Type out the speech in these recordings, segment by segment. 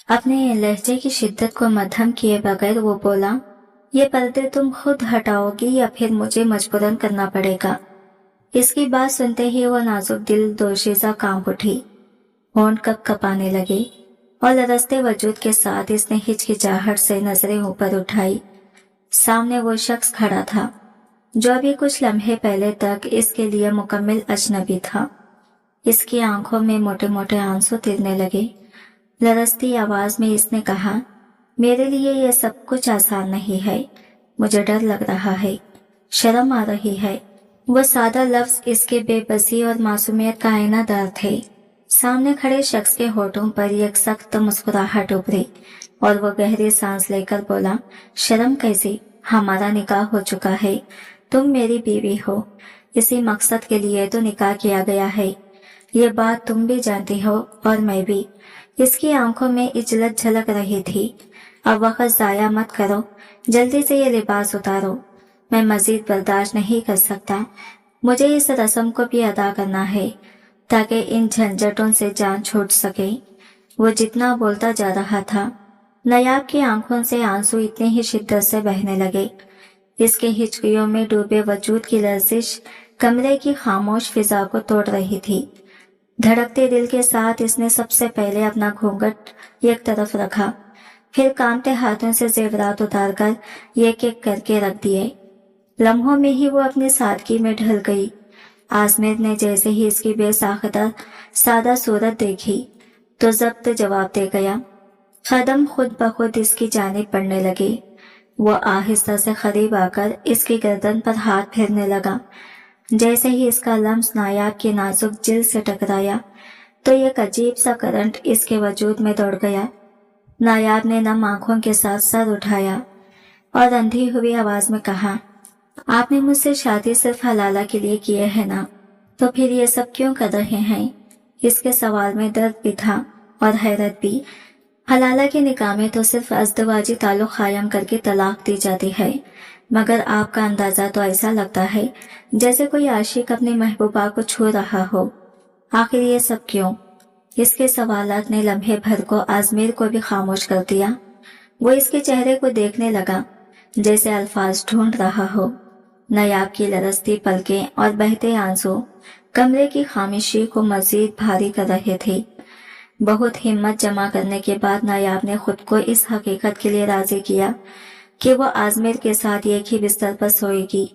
अपने लहजे की शिद्दत को मध्यम किए बगैर वो बोला, ये पर्दे तुम खुद हटाओगी या फिर मुझे मजबूरन करना पड़ेगा। इसकी बात सुनते ही वो नाजुक दिल दोशीज़ा कांप उठी, होंठ कँपाने लगे और लरजते वजूद के साथ इसने हिचकिचाहट से नजरें ऊपर उठाई। सामने वो शख्स खड़ा था जो अभी कुछ लम्हे पहले तक इसके लिए मुकम्मल अजनबी था। इसकी आंखों में मोटे मोटे आंसू तिरने लगे। लरजती आवाज में इसने कहा, मेरे लिए यह सब कुछ आसान नहीं है। मुझे डर लग रहा है, शर्म आ रही है। वो सादा लफ्ज इसके बेबसी और मासूमियत का आईनादार थे। सामने खड़े शख्स के होठों पर एक सख्त मुस्कुराहट उभरी और वो गहरी सांस लेकर बोला, शर्म कैसी, हमारा निकाह हो चुका है, तुम मेरी बीवी हो। इसी मकसद के लिए तो निकाह किया गया है। ये बात तुम भी जानती हो और मैं भी। इसकी आंखों में इजलत झलक रही थी। अब वक्त जाया मत करो, जल्दी से ये लिबास उतारो। मैं मजीद बर्दाश्त नहीं कर सकता। मुझे इस रस्म को भी अदा करना है ताकि इन झंझटों से जान छूट सके। वो जितना बोलता जा रहा था, नायाब की आंखों से आंसू इतनी ही शिद्दत से बहने लगे। इसके हिचकियों में डूबे वजूद की लर्जिश कमरे की खामोश फिजा को तोड़ रही थी। धड़कते दिल के साथ इसने सबसे पहले अपना घूंघट एक तरफ रखा, फिर कांपते हाथों से जेवरात उतारकर एक एक करके रख दिए। लम्हों में ही वो अपनी सादगी में ढल गई। आजमीर ने जैसे ही इसकी बेसाख्ता सादा सूरत देखी तो जब्त जवाब दे गया। कदम खुद ब खुद इसकी जानिब पड़ने लगे। वो आहिस्ता से करीब आकर इसकी गर्दन पर हाथ फेरने लगा। जैसे ही इसका लम्स नायाब की नाजुक जिल्द से टकराया तो एक अजीब सा करंट इसके वजूद में दौड़ गया। नायाब ने नम आंखों के साथ सर उठाया और अंधी हुई आवाज में कहा, आपने मुझसे शादी सिर्फ हलाला के लिए की है ना, तो फिर ये सब क्यों कर रहे हैं? इसके सवाल में दर्द भी था और हैरत भी। हलाला के निकाह में तो सिर्फ अज़दवाजी ताल्लुक कायम करके तलाक दी जाती है, मगर आपका अंदाजा तो ऐसा लगता है जैसे कोई आशिक अपनी महबूबा को छू रहा हो। आखिर ये सब क्यों? इसके सवालात ने लम्हे भर को आजमीर को भी खामोश कर दिया। वो इसके चेहरे को देखने लगा जैसे अल्फाज ढूंढ रहा हो। नायाब की लरजती पलकें और बहते आंसू कमरे की खामोशी को मजीद भारी कर रहे थे। बहुत हिम्मत जमा करने के बाद नायाब ने खुद को इस हकीकत के लिए राजी किया कि वो आजमीर के साथ एक ही बिस्तर पर सोएगी।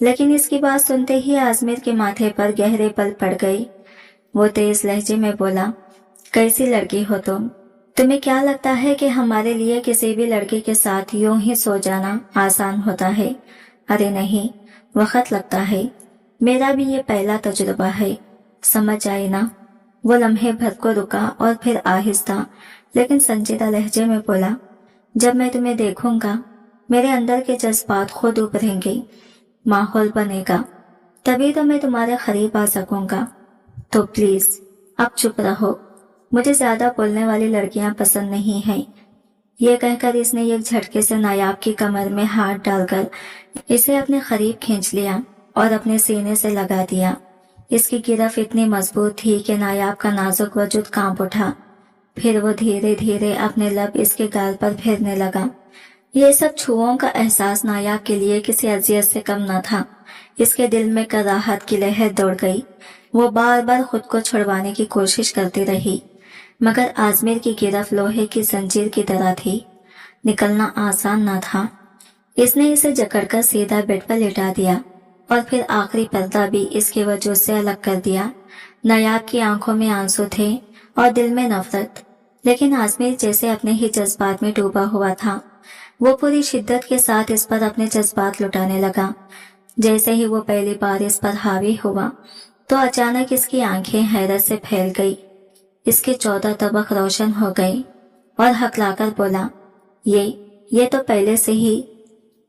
लेकिन इसकी बात सुनते ही आजमीर के माथे पर गहरे पल पड़ गई। वो तेज लहजे में बोला, कैसी लड़की हो तुम? तुम्हें क्या लगता है कि हमारे लिए किसी भी लड़के के साथ यूं ही सो जाना आसान होता है? अरे नहीं, वक्त लगता है। मेरा भी ये पहला तजुर्बा है, समझ आई ना? वो लम्हे भर को रुका और फिर आहिस्ता लेकिन संजीदा लहजे में बोला, जब मैं तुम्हें देखूंगा मेरे अंदर के जज्बात खुद उभरेंगे, माहौल बनेगा, तभी तो मैं तुम्हारे करीब आ सकूंगा। तो प्लीज अब चुप रहो, मुझे ज्यादा बोलने वाली लड़कियां पसंद नहीं हैं। ये कहकर इसने एक झटके से नायाब की कमर में हाथ डालकर इसे अपने करीब खींच लिया और अपने सीने से लगा दिया। इसकी गिरफ्त इतनी मजबूत थी कि नायाब का नाजुक वजूद कांप उठा। फिर वो धीरे धीरे अपने लब इसके गाल पर फेरने लगा। ये सब छुओं का एहसास नायाब के लिए किसी अजियत से कम न था। इसके दिल में कराहत की लहर दौड़ गई। वो बार बार खुद को छुड़वाने की कोशिश करती रही, मगर आजमीर की गिरफ्त लोहे की जंजीर की तरह थी। निकलना आसान न था। इसने इसे जकड़कर सीधा बेड पर लेटा दिया और फिर आखिरी पर्दा भी इसके वजूद से अलग कर दिया। नायाब की आंखों में आंसू थे और दिल में नफरत, लेकिन आजमीर जैसे अपने ही जज्बात में डूबा हुआ था। वो पूरी शिद्दत के साथ इस पर अपने जज्बात लुटाने लगा। जैसे ही वो पहली बार इस पर हावी हुआ तो अचानक इसकी आंखें हैरत से फैल गई। इसके 14 तबक रोशन हो गए और हकलाकर बोला, ये तो पहले से ही।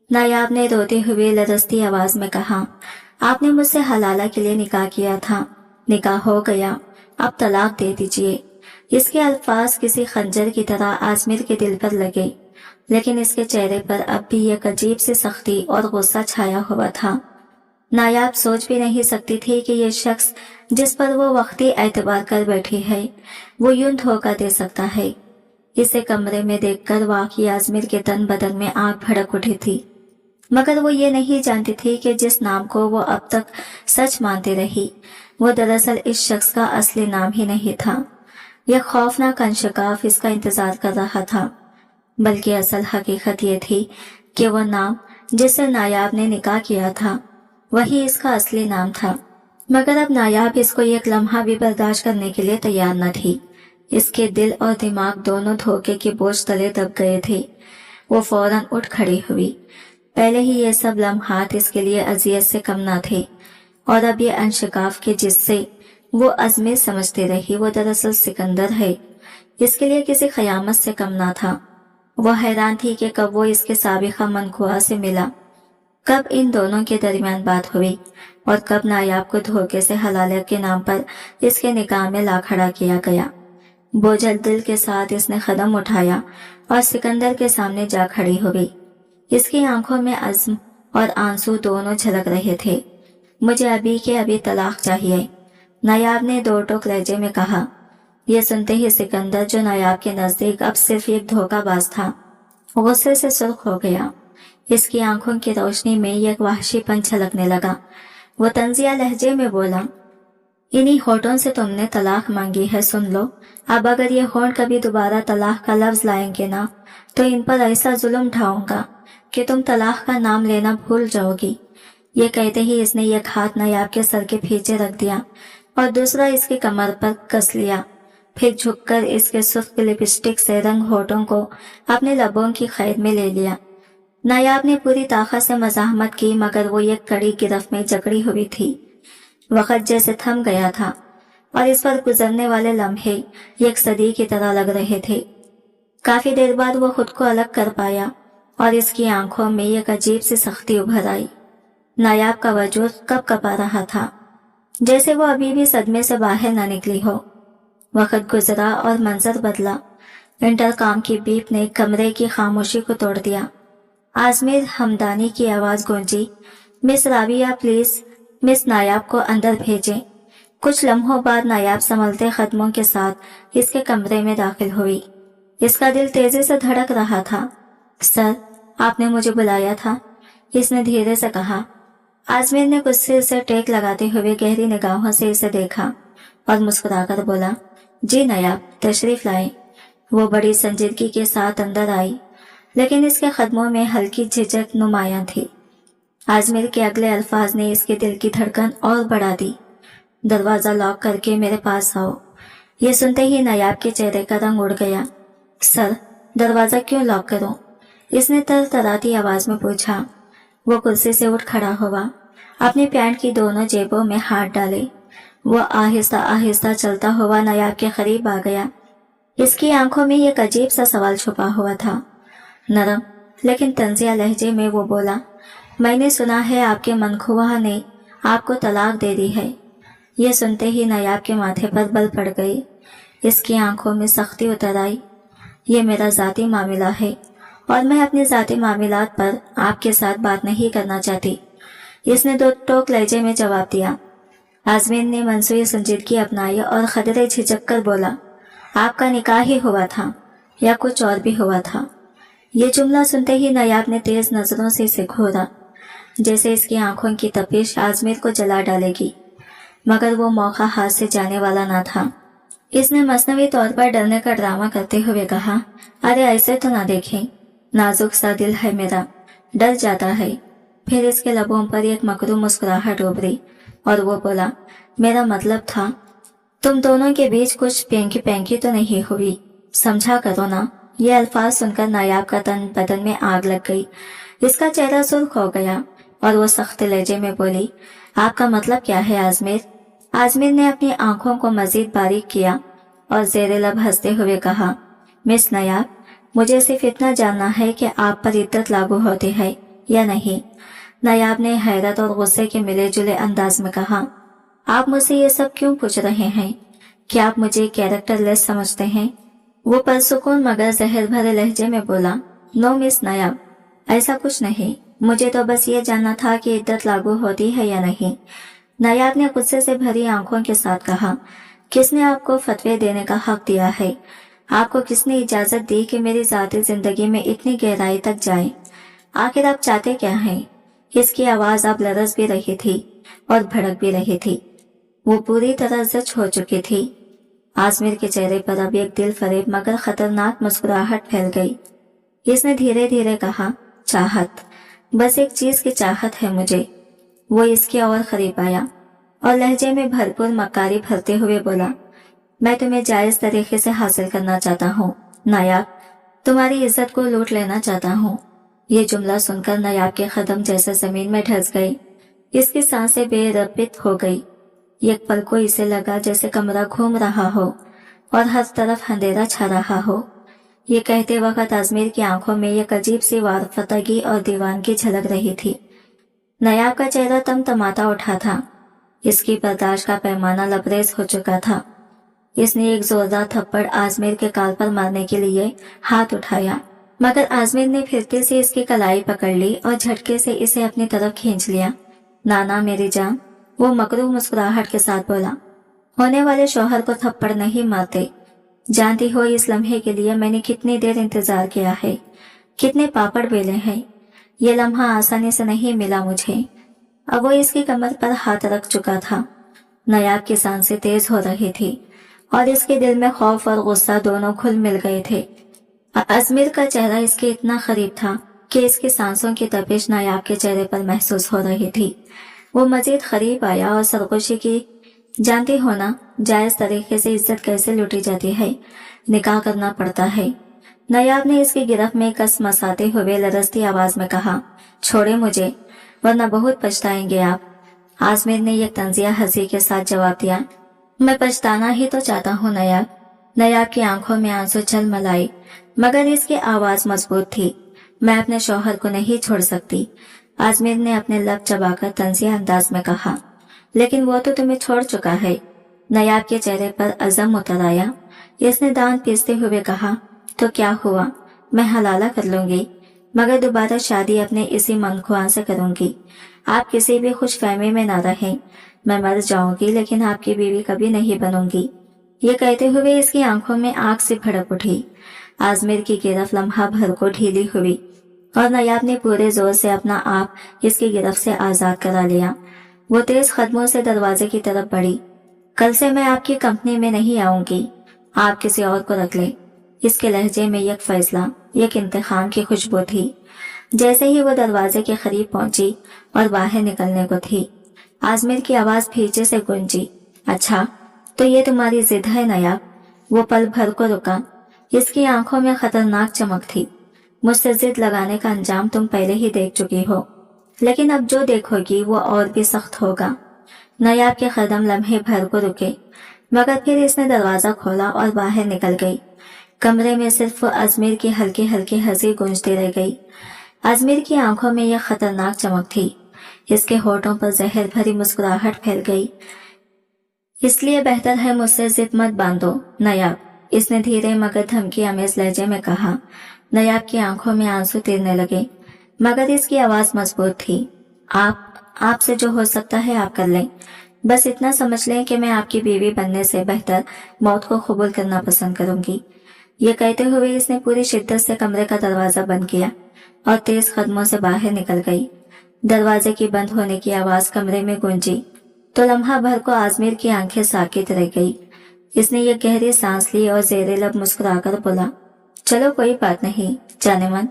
नायाब ने रोते हुए लरजती आवाज में कहा, आपने मुझसे हलाला के लिए निकाह किया था, निकाह हो गया, अब तलाक दे दीजिए। इसके अल्फाज किसी खंजर की तरह आजमीर के दिल पर लगे, लेकिन इसके चेहरे पर अब भी एक अजीब सी सख्ती और गुस्सा छाया हुआ था। नायाब सोच भी नहीं सकती थी कि ये शख्स जिस पर वो वक्ती एतबार कर बैठी है वो यूं धोखा दे सकता है। इसे कमरे में देखकर वाकई आजमीर के तन बदन में आग भड़क उठी थी, मगर वो ये नहीं जानती थी कि जिस नाम को वो अब तक सच मानती रही वो दरअसल इस शख्स का असली नाम ही नहीं था। यह खौफनाक अंशकाफ इसका इंतजार कर रहा था, बल्कि असल हकीकत ये थी कि वह नाम जिससे नायाब ने निकाह किया था वही इसका असली नाम था। मगर अब नायाब इसको एक लम्हा भी बर्दाश्त करने के लिए तैयार न थी। इसके दिल और दिमाग दोनों धोखे के बोझ तले दब गए थे। वो फौरन उठ खड़ी हुई। पहले ही ये सब लम्हात इसके लिए अजियत से कम न थे, और अब ये अंशकाफ के जिससे वो अजमेर समझती रही वो दरअसल सिकंदर है, इसके लिए किसी क़यामत से कम ना था। वो हैरान थी कि कब वो इसके साबिक़ा मनखुआ से मिला, कब इन दोनों के दरमियान बात हुई, और कब नायाब को धोखे से हलालियत के नाम पर इसके निकाह में ला खड़ा किया गया। बोझल दिल के साथ इसने कदम उठाया और सिकंदर के सामने जा खड़ी हो गई। इसकी आंखों में अज़्म और आंसू दोनों झलक रहे थे। मुझे अभी के अभी तलाक चाहिए, नायाब ने दो टोक लहजे में कहा। यह सुनते ही सिकंदर, जो नायाब के नजदीक अब सिर्फ एक धोखाबाज था, गुस्से से सुर्ख हो गया। इसकी आंखों की रोशनी में एक वहशीपन झलकने लगा। वो तंजिया लहजे में बोला, इन्हीं होठों से तुमने तलाक मांगी है, सुन लो। अब अगर ये होठ कभी दोबारा तलाक का लफ्ज लाएंगे ना, तो इन पर ऐसा जुल्म ढाऊंगा कि तुम तलाक का नाम लेना भूल जाओगी। ये कहते ही इसने एक हाथ नायाब के सर के पीछे रख दिया और दूसरा इसके कमर पर कस लिया। फिर झुककर इसके सुर्ख लिपस्टिक से रंग होठों को अपने लबों की खैर में ले लिया। नायाब ने पूरी ताकत से मज़ाहमत की, मगर वो एक कड़ी गिरफ्त में जकड़ी हुई थी। वक्त जैसे थम गया था और इस पर गुजरने वाले लम्हे एक सदी की तरह लग रहे थे। काफी देर बाद वो खुद को अलग कर पाया और इसकी आंखों में एक अजीब सी सख्ती उभर आई। नायाब का वजूद कब कपा रहा था, जैसे वो अभी भी सदमे से बाहर न निकली हो। वक्त गुजरा और मंजर बदला। इंटरकॉम की बीप ने कमरे की खामोशी को तोड़ दिया। आजमीर हमदानी की आवाज गूंजी, मिस राबिया प्लीज मिस नायाब को अंदर भेजें। कुछ लम्हों बाद नायाब संभलते कदमों के साथ इसके कमरे में दाखिल हुई। इसका दिल तेजी से धड़क रहा था। सर, आपने मुझे बुलाया था, इसने धीरे से कहा। आजमीर ने गुस्से से टेक लगाते हुए गहरी निगाहों से इसे देखा और मुस्कुराकर बोला, जी नायाब, तशरीफ लाए। वो बड़ी संजीदगी के साथ अंदर आई, लेकिन इसके कदमों में हल्की झिझक नुमायां थी। आजमीर के अगले अल्फाज ने इसके दिल की धड़कन और बढ़ा दी। दरवाजा लॉक करके मेरे पास आओ। ये सुनते ही नायाब के चेहरे का रंग उड़ गया। सर, दरवाजा क्यों लॉक करूं? इसने तरतराती आवाज में पूछा। वो कुर्सी से उठ खड़ा हुआ, अपने पैंट की दोनों जेबों में हाथ डाले। वो आहिस्ता आहिस्ता चलता हुआ नायाब के करीब आ गया। इसकी आंखों में एक अजीब सा सवाल छुपा हुआ था। नरम लेकिन तंजिया लहजे में वो बोला, मैंने सुना है आपके मनखुआ ने आपको तलाक दे दी है। ये सुनते ही नायाब के माथे पर बल पड़ गए। इसकी आंखों में सख्ती उतर आई। ये मेरा ज़ाती मामला है और मैं अपने ज़ाती मामलात पर आपके साथ बात नहीं करना चाहती, इसने दो टोक लहजे में जवाब दिया। आजमीर ने मनसूई संजीदगी अपनाई और खदरे झिझक कर बोला, आपका निकाह ही हुआ था या कुछ और भी हुआ था? ये जुमला सुनते ही नायाब ने तेज नजरों से इसे घूरा, जैसे इसकी आंखों की तपिश आजमीर को जला डालेगी, मगर वो मौका हाथ से जाने वाला ना था। इसने मसनवी तौर पर डरने का ड्रामा करते हुए कहा, अरे ऐसे तो ना देखें, नाजुक सा दिल है मेरा, डर जाता है। फिर इसके लबों पर एक मकरूम मुस्कुराहट उभरी और वो बोला, मेरा मतलब था तुम दोनों के बीच कुछ पेंकी पेंकी तो नहीं हुई, समझा करो ना। ये अल्फाज सुनकर नायाब का तन बदन में आग लग गई। इसका चेहरा सुर्ख हो गया और वो सख्त लहजे में बोली, आपका मतलब क्या है आजमीर? आजमीर ने अपनी आंखों को मजीद बारीक किया और जेरे लब हंसते हुए कहा, मिस नायाब, मुझे सिर्फ इतना जानना है कि आप पर इद्दत लागू होती है या नहीं। नायाब ने हैरत और गुस्से के मिले जुले अंदाज में कहा, आप मुझसे ये सब क्यों पूछ रहे हैं? क्या आप मुझे कैरेक्टरलेस समझते हैं? वो परसुकून मगर जहर भरे लहजे में बोला, नो मिस नायाब, ऐसा कुछ नहीं, मुझे तो बस ये जानना था कि इद्दत लागू होती है या नहीं। नायाब ने गुस्से से भरी आंखों के साथ कहा, किसने आपको फतवे देने का हक दिया है? आपको किसने इजाजत दी कि मेरी जाती जिंदगी में इतनी गहराई तक जाए? आखिर आप चाहते क्या हैं? इसकी आवाज अब लरज भी रही थी और भड़क भी रही थी। वो पूरी तरह जच हो चुकी थी। आजमीर के चेहरे पर अब एक दिल फरेब मगर खतरनाक मुस्कुराहट फैल गई। इसने धीरे धीरे कहा, चाहत, बस एक चीज की चाहत है मुझे। वो इसके और करीब आया और लहजे में भरपूर मक्कारी भरते हुए बोला, मैं तुम्हें जायज तरीके से हासिल करना चाहता हूँ नायाब, तुम्हारी इज्जत को लूट लेना चाहता हूँ। ये जुमला सुनकर नायाब के कदम जैसे जमीन में ढस गई। इसकी सांसें बेरबित हो गई। एक पल को इसे लगा जैसे कमरा घूम रहा हो और हर तरफ अंधेरा छा रहा हो। ये कहते वक्त आजमीर की आंखों में एक अजीब सी वारफतगी और दीवानगी झलक रही थी। नायाब का चेहरा तमतमाता उठा था। इसकी बर्दाश्त का पैमाना लबरेज हो चुका था। इसने एक जोरदार थप्पड़ आजमीर के गाल पर मारने के लिए हाथ उठाया, मगर आजमीर ने फिरते से इसकी कलाई पकड़ ली और झटके से इसे अपनी तरफ खींच लिया। नाना मेरी जान, वो मकरूह मुस्कुराहट के साथ बोला, होने वाले शौहर को थप्पड़ नहीं मारते। जानती हो इस लम्हे के लिए मैंने कितनी देर इंतजार किया है, कितने पापड़ बेले हैं। ये लम्हा आसानी से नहीं मिला मुझे। अब वो इसकी कमर पर हाथ रख चुका था। नायाब की सांसें तेज हो रही थी और इसके दिल में खौफ और गुस्सा दोनों घुल मिल गए थे। आजमीर का चेहरा इसके इतना करीब था कि इसकी सांसों की तपिश नायाब के चेहरे पर महसूस हो रही थी। वो मजीद करीब आया और सरगोशी की, जानती हो ना जायज तरीके से इज्जत कैसे लूटी जाती है, निकाह करना पड़ता है। नायाब ने इसकी गिरफ्त में कस मसाते हुए लरजती आवाज में कहा, छोड़े मुझे वरना बहुत पछताएंगे आप। आजमीर ने एक तंजिया हंसी के साथ जवाब दिया, मैं पछताना ही तो चाहता हूँ नायाब। नायाब की आंखों में आंसू झलमलाई, मगर इसकी आवाज मजबूत थी। मैं अपने शौहर को नहीं छोड़ सकती। आजमीर ने अपने लब चबाकर तंजिया अंदाज में कहा, लेकिन वो तो तुम्हें छोड़ चुका है। नायाब के चेहरे पर अज़म उतर आया। इसने दांत पीसते हुए कहा, तो क्या हुआ, मैं हलाला कर लूंगी, मगर दोबारा शादी अपने इसी मनख्वाह से करूंगी। आप किसी भी खुशफहमी में ना रहें। मैं मर जाऊंगी लेकिन आपकी बीवी कभी नहीं बनूंगी। ये कहते हुए इसकी आंखों में आग से भड़क उठी। आजमीर की गिरफ्त लम्हा भर को ढीली हुई और नायाब ने पूरे जोर से अपना आप इसकी गिरफ्त से आजाद करा लिया। वो तेज कदमों से दरवाजे की तरफ बढ़ी। कल से मैं आपकी कंपनी में नहीं आऊंगी, आप किसी और को रख ले। इसके लहजे में एक फैसला, एक इंतखाम की खुशबू थी। जैसे ही वो दरवाजे के करीब पहुंची और बाहर निकलने को थी, आजमीर की आवाज पीछे से गूंजी, अच्छा तो ये तुम्हारी जिद है नायाब। वो पल भर को रुका। इसकी आंखों में खतरनाक चमक थी। मुझसे जिद लगाने का अंजाम तुम पहले ही देख चुकी हो, लेकिन अब जो देखोगी वो और भी सख्त होगा। नायाब के कदम लम्हे भर को रुके, मगर फिर इसने दरवाजा खोला और बाहर निकल गई। कमरे में सिर्फ आजमीर की हल्की हल्की हंसी गूंजती रह गई। आजमीर की आंखों में यह खतरनाक चमक थी। इसके होठों पर जहर भरी मुस्कुराहट फैल गई। इसलिए बेहतर है मुझसे जिद मत बांधो नायाब, इसने धीरे मगर धमकी आमेज लहजे में कहा। नायाब की आंखों में आंसू तीरने लगे, मगर इसकी आवाज मजबूत थी। आपसे जो हो सकता है आप कर लें। बस इतना समझ लें कि मैं आपकी बीवी बनने से बेहतर मौत को कबूल करना पसंद करूंगी। ये कहते हुए इसने पूरी शिद्दत से कमरे का दरवाजा बंद किया और तेज कदमों से बाहर निकल गई। दरवाजे की बंद होने की आवाज कमरे में गूंजी तो लम्हा भर को आजमीर की आंखें साकित रह गई। इसने ये गहरी सांस ली और जेरे लब मुस्कुराकर बोला, चलो कोई बात नहीं जाने मन,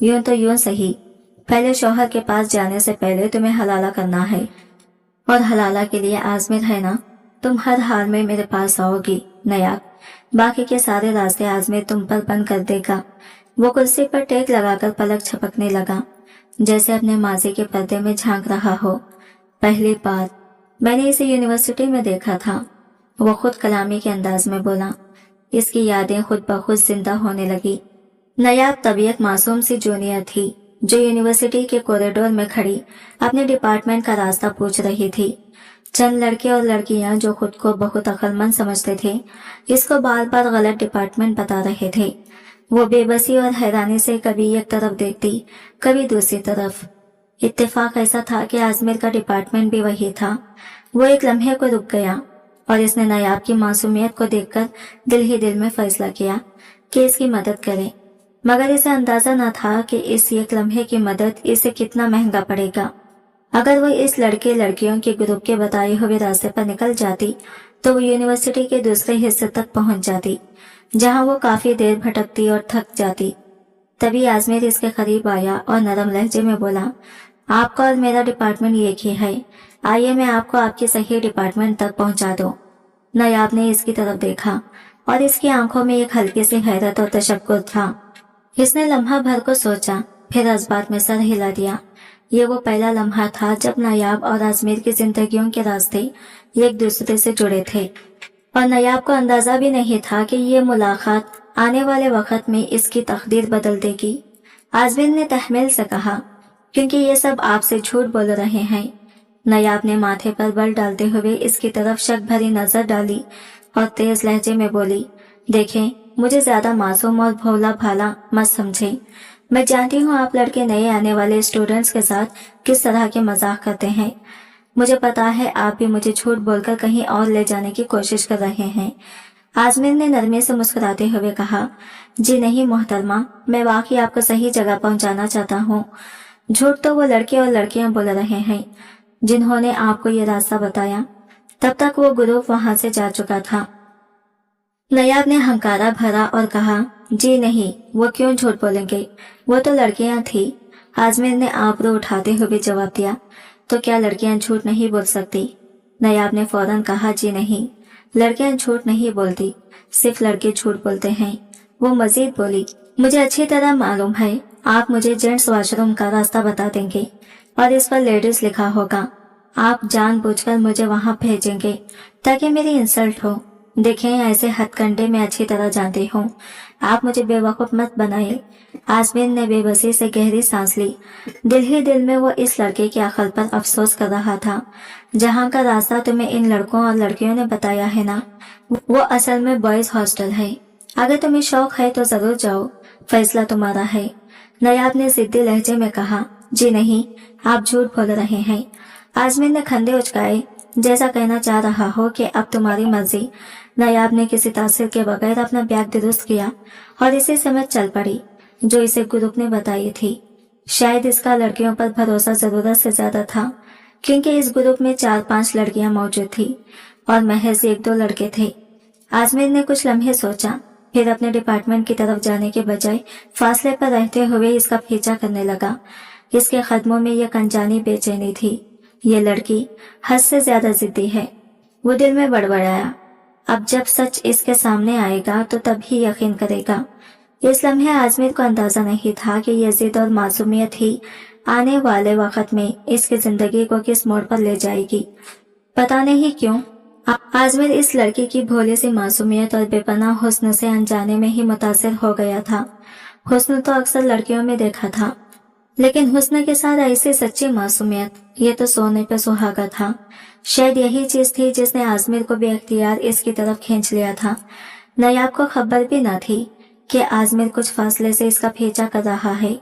यूं तो यूं सही, पहले शौहर के पास जाने से पहले तुम्हें हलाला करना है, और हलाला के लिए आजमीर है ना, तुम हर हाल में मेरे पास आओगी नायाब। बाकी के सारे रास्ते आजमीर तुम पर बंद कर देगा। वो कुर्सी पर टेक लगाकर पलक झपकने लगा, जैसे अपने माजी के पर्दे में झांक रहा हो। पहली बार मैंने इसे यूनिवर्सिटी में देखा था, वो खुद कलामी के अंदाज में बोला। इसकी यादें खुद ब खुद जिंदा होने लगी। नायाब तबीयत मासूम सी जूनियर थी जो यूनिवर्सिटी के कॉरिडोर में खड़ी अपने डिपार्टमेंट का रास्ता पूछ रही थी। चंद लड़के और लड़कियां जो खुद को बहुत अक्लमंद समझते थे, इसको बार बार गलत डिपार्टमेंट बता रहे थे। वो बेबसी और हैरानी से कभी एक तरफ देखती, कभी दूसरी तरफ। इत्तेफाक ऐसा था कि आजमीर का डिपार्टमेंट भी वही था। वो एक लम्हे को रुक गया और इसने नायाब की मासूमियत को देखकर दिल ही दिल में फैसला किया कि इसकी मदद करे, मगर इसे अंदाजा न था कि इस एक लम्हे की मदद इसे कितना महंगा पड़ेगा। अगर वो इस लड़के लड़कियों के ग्रुप के बताए हुए रास्ते पर निकल जाती तो वो यूनिवर्सिटी के दूसरे हिस्से तक पहुंच जाती, जहां वो काफी देर भटकती और थक जाती। तभी आजमेर इसके करीब आया और नरम लहजे में बोला, आपका और मेरा डिपार्टमेंट एक ही है, आइए मैं आपको आपके सही डिपार्टमेंट तक पहुंचा दूं। नायाब ने इसकी तरफ देखा और इसकी आंखों में एक हल्की सी हैरत और तशक्कुर था। इसने लम्हा भर को सोचा, फिर जज्बात में सर हिला दिया। ये वो पहला लम्हा था जब नायाब और आजमेर की जिंदगियों के रास्ते एक दूसरे से जुड़े थे, और नायाब को अंदाजा भी नहीं था कि ये मुलाकात आने वाले वक्त में इसकी तकदीर बदल देगी। आजमेर ने तहमील से कहा, क्योंकि ये सब आपसे झूठ बोल रहे हैं। नायाब ने माथे पर बल डालते हुए इसकी तरफ शक भरी नजर डाली और तेज लहजे में बोली, देखें, मुझे ज्यादा मासूम और भोला भाला मत समझें। मैं जानती हूँ आप लड़के नए आने वाले स्टूडेंट्स के साथ किस तरह के मजाक करते हैं। मुझे पता है आप भी मुझे झूठ बोलकर कहीं और ले जाने की कोशिश कर रहे हैं। आजमीर ने नरमी से मुस्कुराते हुए कहा, जी नहीं मोहतरमा, मैं वाकई आपको सही जगह पहुंचाना चाहता हूँ। झूठ तो वो लड़के और लड़कियां बोल रहे हैं जिन्होंने आपको ये रास्ता बताया। तब तक वो ग्रुप वहां से जा चुका था। नायाब ने हंकारा भरा और कहा, जी नहीं, वो क्यों झूठ बोलेंगे, वो तो लड़कियां थी। आजमीर ने आबरू उठाते हुए जवाब दिया, तो क्या लड़कियां झूठ नहीं बोल सकती? नायाब ने फौरन कहा, जी नहीं, लड़कियां झूठ नहीं बोलती, सिर्फ लड़के झूठ बोलते हैं। वो मजीद बोली, मुझे अच्छी तरह मालूम है आप मुझे जेंट्स वॉशरूम का रास्ता बता देंगे और इस पर लेडीज लिखा होगा। आप जानबूझकर मुझे वहां भेजेंगे ताकि मेरी इंसल्ट हो। देखें, ऐसे हथकंडे में अच्छी तरह जानती हूँ, आप मुझे बेवकूफ मत बनाइए। आजमीर ने बेबसी से गहरी सांस ली। दिल ही दिल में वो इस लड़के की अकल पर अफसोस कर रहा था। जहाँ का रास्ता तुम्हें इन लड़कों और लड़कियों ने बताया है ना, वो असल में बॉयज हॉस्टल है। अगर तुम्हें शौक है तो जरूर जाओ, फैसला तुम्हारा है। नायाब ने जिद्दी लहजे में कहा, जी नहीं, आप झूठ बोल रहे हैं। आजमीर ने खंडे उचकाए, जैसा कहना चाह रहा हो कि अब तुम्हारी मर्जी। नायाब ने किसी तासीर के बगैर अपना बैग दुरुस्त किया और इसी समय चल पड़ी जो इसे ग्रुप ने बताई थी। शायद इसका लड़कियों पर भरोसा जरूरत से ज्यादा था, क्योंकि इस ग्रुप में 4-5 लड़कियां मौजूद थी और महज 1-2 लड़के थे। आजमीर ने कुछ लम्हे सोचा, फिर अपने डिपार्टमेंट की तरफ जाने के बजाय फासले पर रहते हुए इसका पीछा करने लगा। इसके कदमों में यह अनजानी बेचैनी थी। ये लड़की हद से ज्यादा जिद्दी है, वो दिल में बड़बड़ाया। अब जब सच इसके सामने आएगा तो तभी यकीन करेगा। इस लम्हे आजमीर को अंदाजा नहीं था कि ये जिद और मासूमियत ही आने वाले वक्त में इसकी जिंदगी को किस मोड़ पर ले जाएगी। पता नहीं क्यों आजमीर इस लड़की की भोली सी मासूमियत और बेपनाह हुस्न से अनजाने में ही मुतासिर हो गया था। हुस्न तो अक्सर लड़कियों में देखा था, लेकिन हुस्न के साथ ऐसी सच्ची मासूमियत, ये तो सोने पे सुहागा था। शायद यही चीज थी जिसने आजमीर को बेअख्तियार इसकी तरफ खींच लिया था। नायाब को खबर भी न थी कि आजमीर कुछ फासले से इसका पीछा कर रहा है।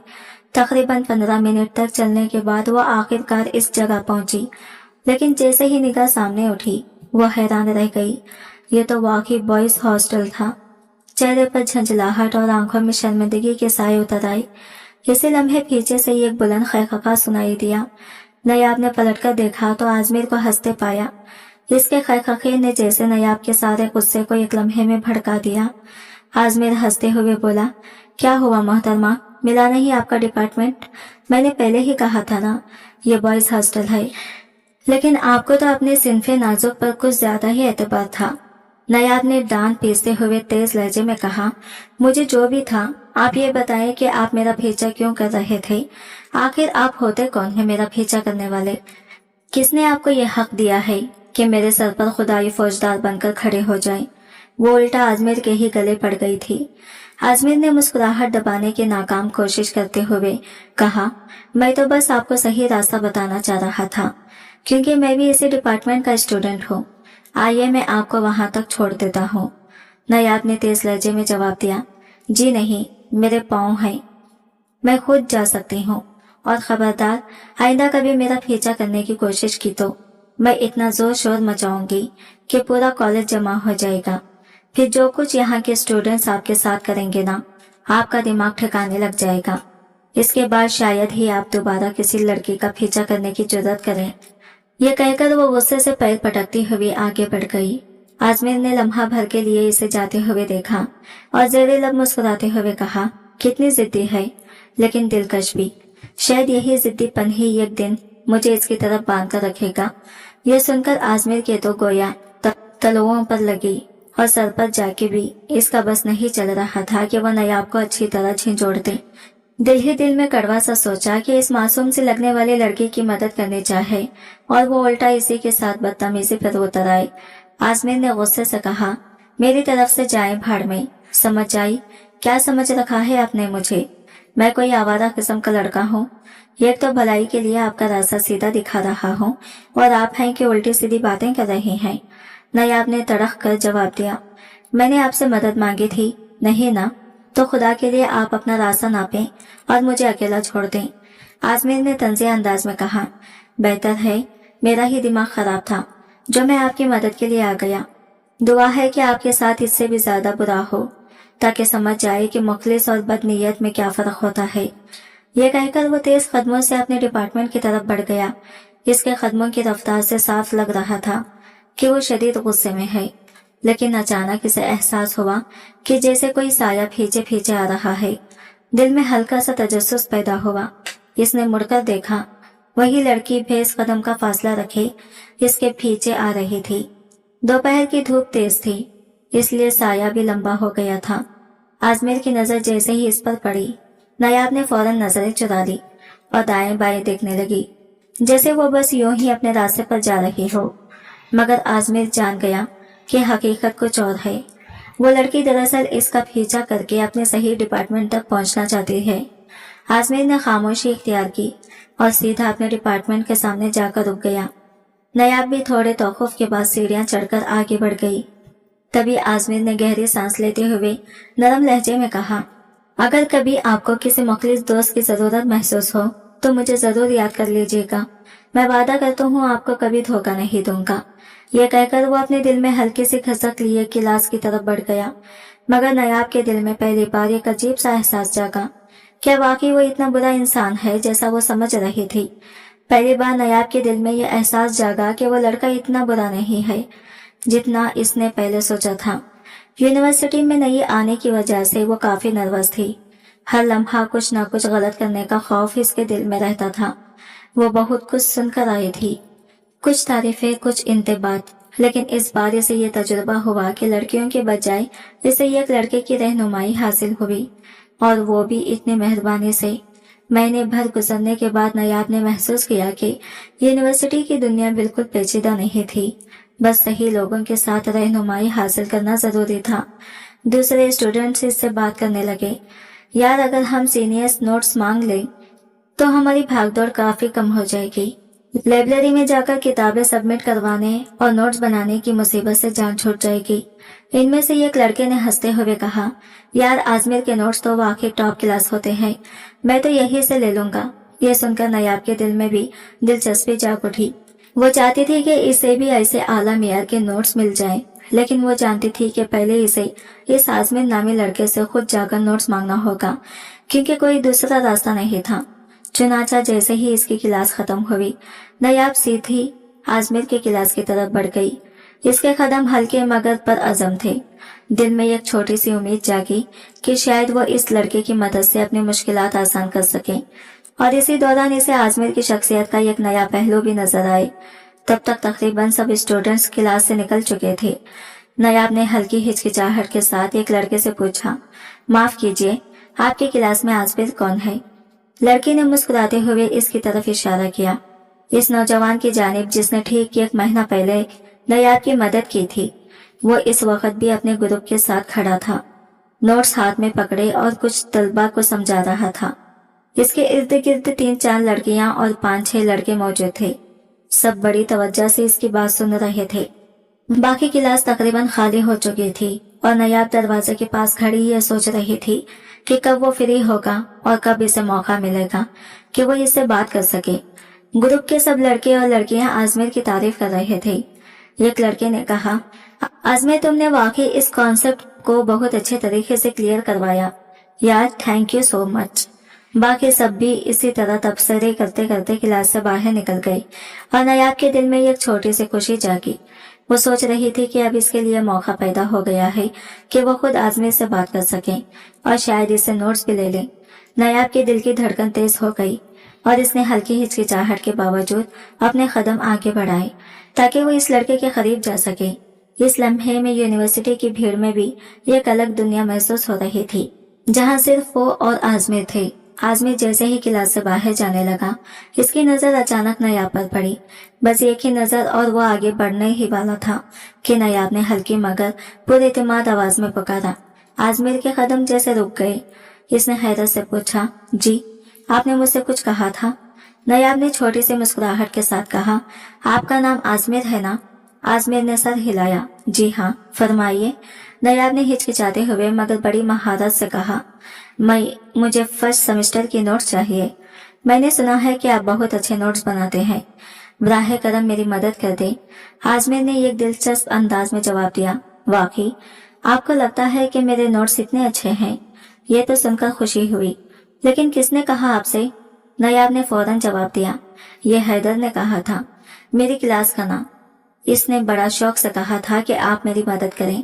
तकरीबन 15 मिनट तक चलने के बाद वो आखिरकार इस जगह पहुंची, लेकिन जैसे ही निगाह सामने उठी वो हैरान रह गई। ये तो वाकई बॉयज हॉस्टल था। चेहरे पर झंझलाहट और आंखों में शर्मिंदगी के साए उतर आए। इसी लम्हे पीछे से एक बुलंद खैखका सुनाई दिया। नायाब ने पलटकर देखा तो आजमीर को हंसते पाया। इसके खैखके ने जैसे नायाब के सारे गुस्से को एक लम्हे में भड़का दिया। आजमीर हंसते हुए बोला, क्या हुआ मोहतरमा, मिला नहीं आपका डिपार्टमेंट? मैंने पहले ही कहा था ना, ये बॉयज हॉस्टल है। लेकिन आपको तो अपने सिनफे नाजुक पर कुछ ज्यादा ही एतबार था। नायाब ने दांत पीसते हुए तेज लहजे में कहा, मुझे जो भी था, आप ये बताएं कि आप मेरा पीछा क्यों कर रहे थे? आखिर आप होते कौन है मेरा पीछा करने वाले? किसने आपको ये हक दिया है कि मेरे सर पर खुदाई फौजदार बनकर खड़े हो जाएं? वो उल्टा आजमीर के ही गले पड़ गई थी। आजमीर ने मुस्कुराहट दबाने की नाकाम कोशिश करते हुए कहा, मैं तो बस आपको सही रास्ता बताना चाह रहा था, क्योंकि मैं भी इसी डिपार्टमेंट का स्टूडेंट हूँ। आइए मैं आपको वहां तक छोड़ देता हूँ। नायाब ने तेज लहजे में जवाब दिया, जी नहीं, मेरे पाँव हैं, मैं खुद जा सकती हूँ, और खबरदार आइंदा कभी मेरा पीछा करने की कोशिश की तो मैं इतना जोर शोर मचाऊंगी कि पूरा कॉलेज जमा हो जाएगा। फिर जो कुछ यहाँ के स्टूडेंट्स आपके साथ करेंगे ना, आपका दिमाग ठिकाने लग जाएगा। इसके बाद शायद ही आप दोबारा किसी लड़की का पीछा करने की जरूरत करें। ये कहकर वो गुस्से से पैर पटकती हुई आगे बढ़ गई। आजमीर ने लम्हा भर के लिए इसे जाते हुए देखा और जेरे लब मुस्कुराते हुए कहा, कितनी जिद्दी है, लेकिन दिलकश भी। शायद यही जिद्दीपन ही एक दिन मुझे इसकी तरफ बांध कर रखेगा। यह सुनकर आजमीर के तो गोया तलुओं पर लगी और सर पर जाके भी इसका बस नहीं चल रहा था कि वह नयाब को अच्छी तरह झिंझोड़ दे। दिल ही दिल में कड़वा सा सोचा कि इस मासूम से लगने वाली लड़की की मदद करनी चाहे और वो उल्टा इसी के साथ बदतमीजी पर उतर आए। आजमीर ने गुस्से से कहा, मेरी तरफ से जाए भाड़ में, समझ आई? क्या समझ रखा है आपने मुझे? मैं कोई आवारा किस्म का लड़का हूँ? एक तो भलाई के लिए आपका रास्ता सीधा दिखा रहा हूँ और आप हैं कि उल्टी सीधी बातें कर रहे हैं। नयाब ने तड़क कर जवाब दिया, मैंने आपसे मदद मांगी थी, नहीं ना? तो खुदा के लिए आप अपना रास्ता नापें और मुझे अकेला छोड़ दें। आजमीर ने तंज़िया अंदाज में कहा, बेहतर है, मेरा ही दिमाग खराब था जो मैं आपकी मदद के लिए आ गया। दुआ है कि आपके साथ इससे भी ज्यादा बुरा हो, ताकि समझ जाए कि मुखलिस और बदनीयत में क्या फर्क होता है। ये कहकर वो तेज कदमों से अपने डिपार्टमेंट की तरफ बढ़ गया। इसके कदमों की रफ्तार से साफ लग रहा था कि वो शदीद गुस्से में है, लेकिन अचानक इसे एहसास हुआ कि जैसे कोई साया पीछे पीछे आ रहा है। दिल में हल्का सा तजस्सुस पैदा हुआ। इसने मुड़कर देखा, वही लड़की बेस कदम का फासला रखे इसके पीछे आ रही थी। दोपहर की धूप तेज थी, इसलिए साया भी लंबा हो गया था। आजमीर की नजर जैसे ही इस पर पड़ी, नयाब ने फौरन नजरें चुरा ली और दाएं बाएं देखने लगी, जैसे वो बस यूं ही अपने रास्ते पर जा रही हो। मगर आजमीर जान गया कि हकीकत कुछ और है। वो लड़की दरअसल इसका पीछा करके अपने सही डिपार्टमेंट तक पहुंचना चाहती है। आजमीर ने खामोशी इख्तियार की और सीधा अपने डिपार्टमेंट के सामने जाकर रुक गया। नयाब भी थोड़े तौक़ुफ़ के बाद सीढ़ियां चढ़कर आगे बढ़ गई। तभी आजमीर ने गहरी सांस लेते हुए नरम लहजे में कहा, अगर कभी आपको किसी मुखलिस दोस्त की जरूरत महसूस हो तो मुझे जरूर याद कर लीजिएगा। मैं वादा करता हूँ आपको कभी धोखा नहीं दूंगा। यह कहकर वो अपने दिल में हल्की सी खसक लिए क्लास की तरफ बढ़ गया। मगर नयाब के दिल में पहली बार एक अजीब सा एहसास जागा। क्या वाकई वो इतना बुरा इंसान है जैसा वो समझ रही थी? पहली बार नयाब के दिल में यह एहसास जागा कि वो लड़का इतना बुरा नहीं है जितना इसने पहले सोचा था। यूनिवर्सिटी में नई आने की वजह से वो काफी नर्वस थी। हर लम्हा कुछ न कुछ गलत करने का खौफ इसके दिल में रहता था। वो बहुत कुछ सुनकर आई थी, कुछ तारीफें, कुछ इंतबात, लेकिन इस बार इसे ये तजुर्बा हुआ कि लड़कियों के बजाय इसे एक लड़के की रहनुमाई हासिल हुई, और वो भी इतनी मेहरबानी से। महीने भर गुजरने के बाद नयाब ने महसूस किया कि यूनिवर्सिटी की दुनिया बिल्कुल पेचीदा नहीं थी। बस सही लोगों के साथ रहनुमाई हासिल करना जरूरी था। दूसरे स्टूडेंट्स इससे बात करने लगे, यार अगर हम सीनियर्स नोट्स मांग लें तो हमारी भागदौड़ काफी कम हो जाएगी। लाइब्रेरी में जाकर किताबें सबमिट करवाने और नोट्स बनाने की मुसीबत से जान छूट जाएगी। इनमें से एक लड़के ने हंसते हुए कहा, यार आजमीर के नोट्स तो वाकई टॉप क्लास होते हैं, मैं तो यही से ले लूंगा। ये सुनकर नयाब के दिल में भी दिलचस्पी जाग उठी। वो चाहती थी कि इसे भी ऐसे आला मियार के नोट्स मिल जाएं, लेकिन वो जानती थी कि पहले इसे इस आजमीर नामी लड़के से खुद जाकर नोट्स मांगना होगा, क्योंकि कोई दूसरा रास्ता नहीं था। चुनाचा जैसे ही इसकी क्लास खत्म हुई, नयाब सीधी आजमीर की क्लास की तरफ बढ़ गई। इसके कदम हल्के मगर पर अज़म थे। दिल में एक छोटी सी उम्मीद जागी कि शायद वो इस लड़के की मदद से अपनी मुश्किलात आसान कर सके, और इसी दौरान इसे आजमीर की शख्सियत का एक नया पहलू भी नजर आए। तब तक तकरीबन सब स्टूडेंट्स क्लास से निकल चुके थे। नयाब ने हल्की हिचकिचाहट के साथ एक लड़के से पूछा, माफ कीजिए, आपकी क्लास में आजमीर कौन है? लड़की ने मुस्कुराते हुए इसकी तरफ इशारा किया, इस नौजवान की जानिब जिसने ठीक 1 महीना पहले नयाब की मदद की थी। वो इस वक्त भी अपने ग्रुप के साथ खड़ा था, नोट्स हाथ में पकड़े और कुछ तलबा को समझा रहा था। इसके इर्द गिर्द 3-4 लड़कियां और 5-6 लड़के मौजूद थे। सब बड़ी तवज्जो से इसकी बात सुन रहे थे। बाकी क्लास तकरीबन खाली हो चुकी थी और नयाब दरवाजे के पास खड़ी ये सोच रही थी कि कब वो फ्री होगा और कब इसे मौका मिलेगा कि वो इससे बात कर सके। ग्रुप के सब लड़के और लड़कियां आजमेर की तारीफ कर रहे थे। एक लड़के ने कहा, आजमेर तुमने वाकई इस कॉन्सेप्ट को बहुत अच्छे तरीके से क्लियर करवाया यार, थैंक यू सो मच। बाकी सब भी इसी तरह तबसरे करते करते क्लास से बाहर निकल गए और नायाब के दिल में एक छोटी सी खुशी जागी। वो सोच रही थी कि अब इसके लिए मौका पैदा हो गया है कि वो खुद आजमेर से बात कर सके और शायद इससे नोट्स भी ले ले। नायाब के दिल की धड़कन तेज हो गई और इसने हल्की हिचकिचाहट के बावजूद अपने कदम आगे बढ़ाए ताकि वो इस लड़के के करीब जा सके। इस लम्हे में यूनिवर्सिटी की भीड़ में भी एक अलग दुनिया महसूस हो रही थी, जहाँ सिर्फ वो और आजमेर थे। आजमेर जैसे ही क्लास से बाहर जाने लगा, इसकी नजर अचानक नायाब पर पड़ी। बस एक ही नजर और वो आगे बढ़ने ही वाला था कि नायाब ने हल्की मगर पुरएतमाद आवाज में पुकारा। आजमेर के कदम जैसे रुक गए। इसने हैरत से पूछा, जी आपने मुझसे कुछ कहा था? नायाब ने छोटी सी मुस्कुराहट के साथ कहा, आपका नाम आजमेर है ना? आजमेर ने सर हिलाया। जी हाँ, फरमाइए। नायाब ने हिचकिचाते हुए मगर बड़ी महारत से कहा, मुझे फर्स्ट सेमेस्टर की नोट्स चाहिए। मैंने सुना है कि आप बहुत अच्छे नोट्स बनाते हैं, बराह करम मेरी मदद कर दे। आजमेर ने एक दिलचस्प अंदाज में जवाब दिया, वाकई आपको लगता है कि मेरे नोट्स इतने अच्छे हैं? ये तो सुनकर खुशी हुई, लेकिन किसने कहा आपसे? नायाब ने फौरन जवाब दिया, ये हैदर ने कहा था, मेरी क्लास का नाम। इसने बड़ा शौक से कहा था कि आप मेरी मदद करें।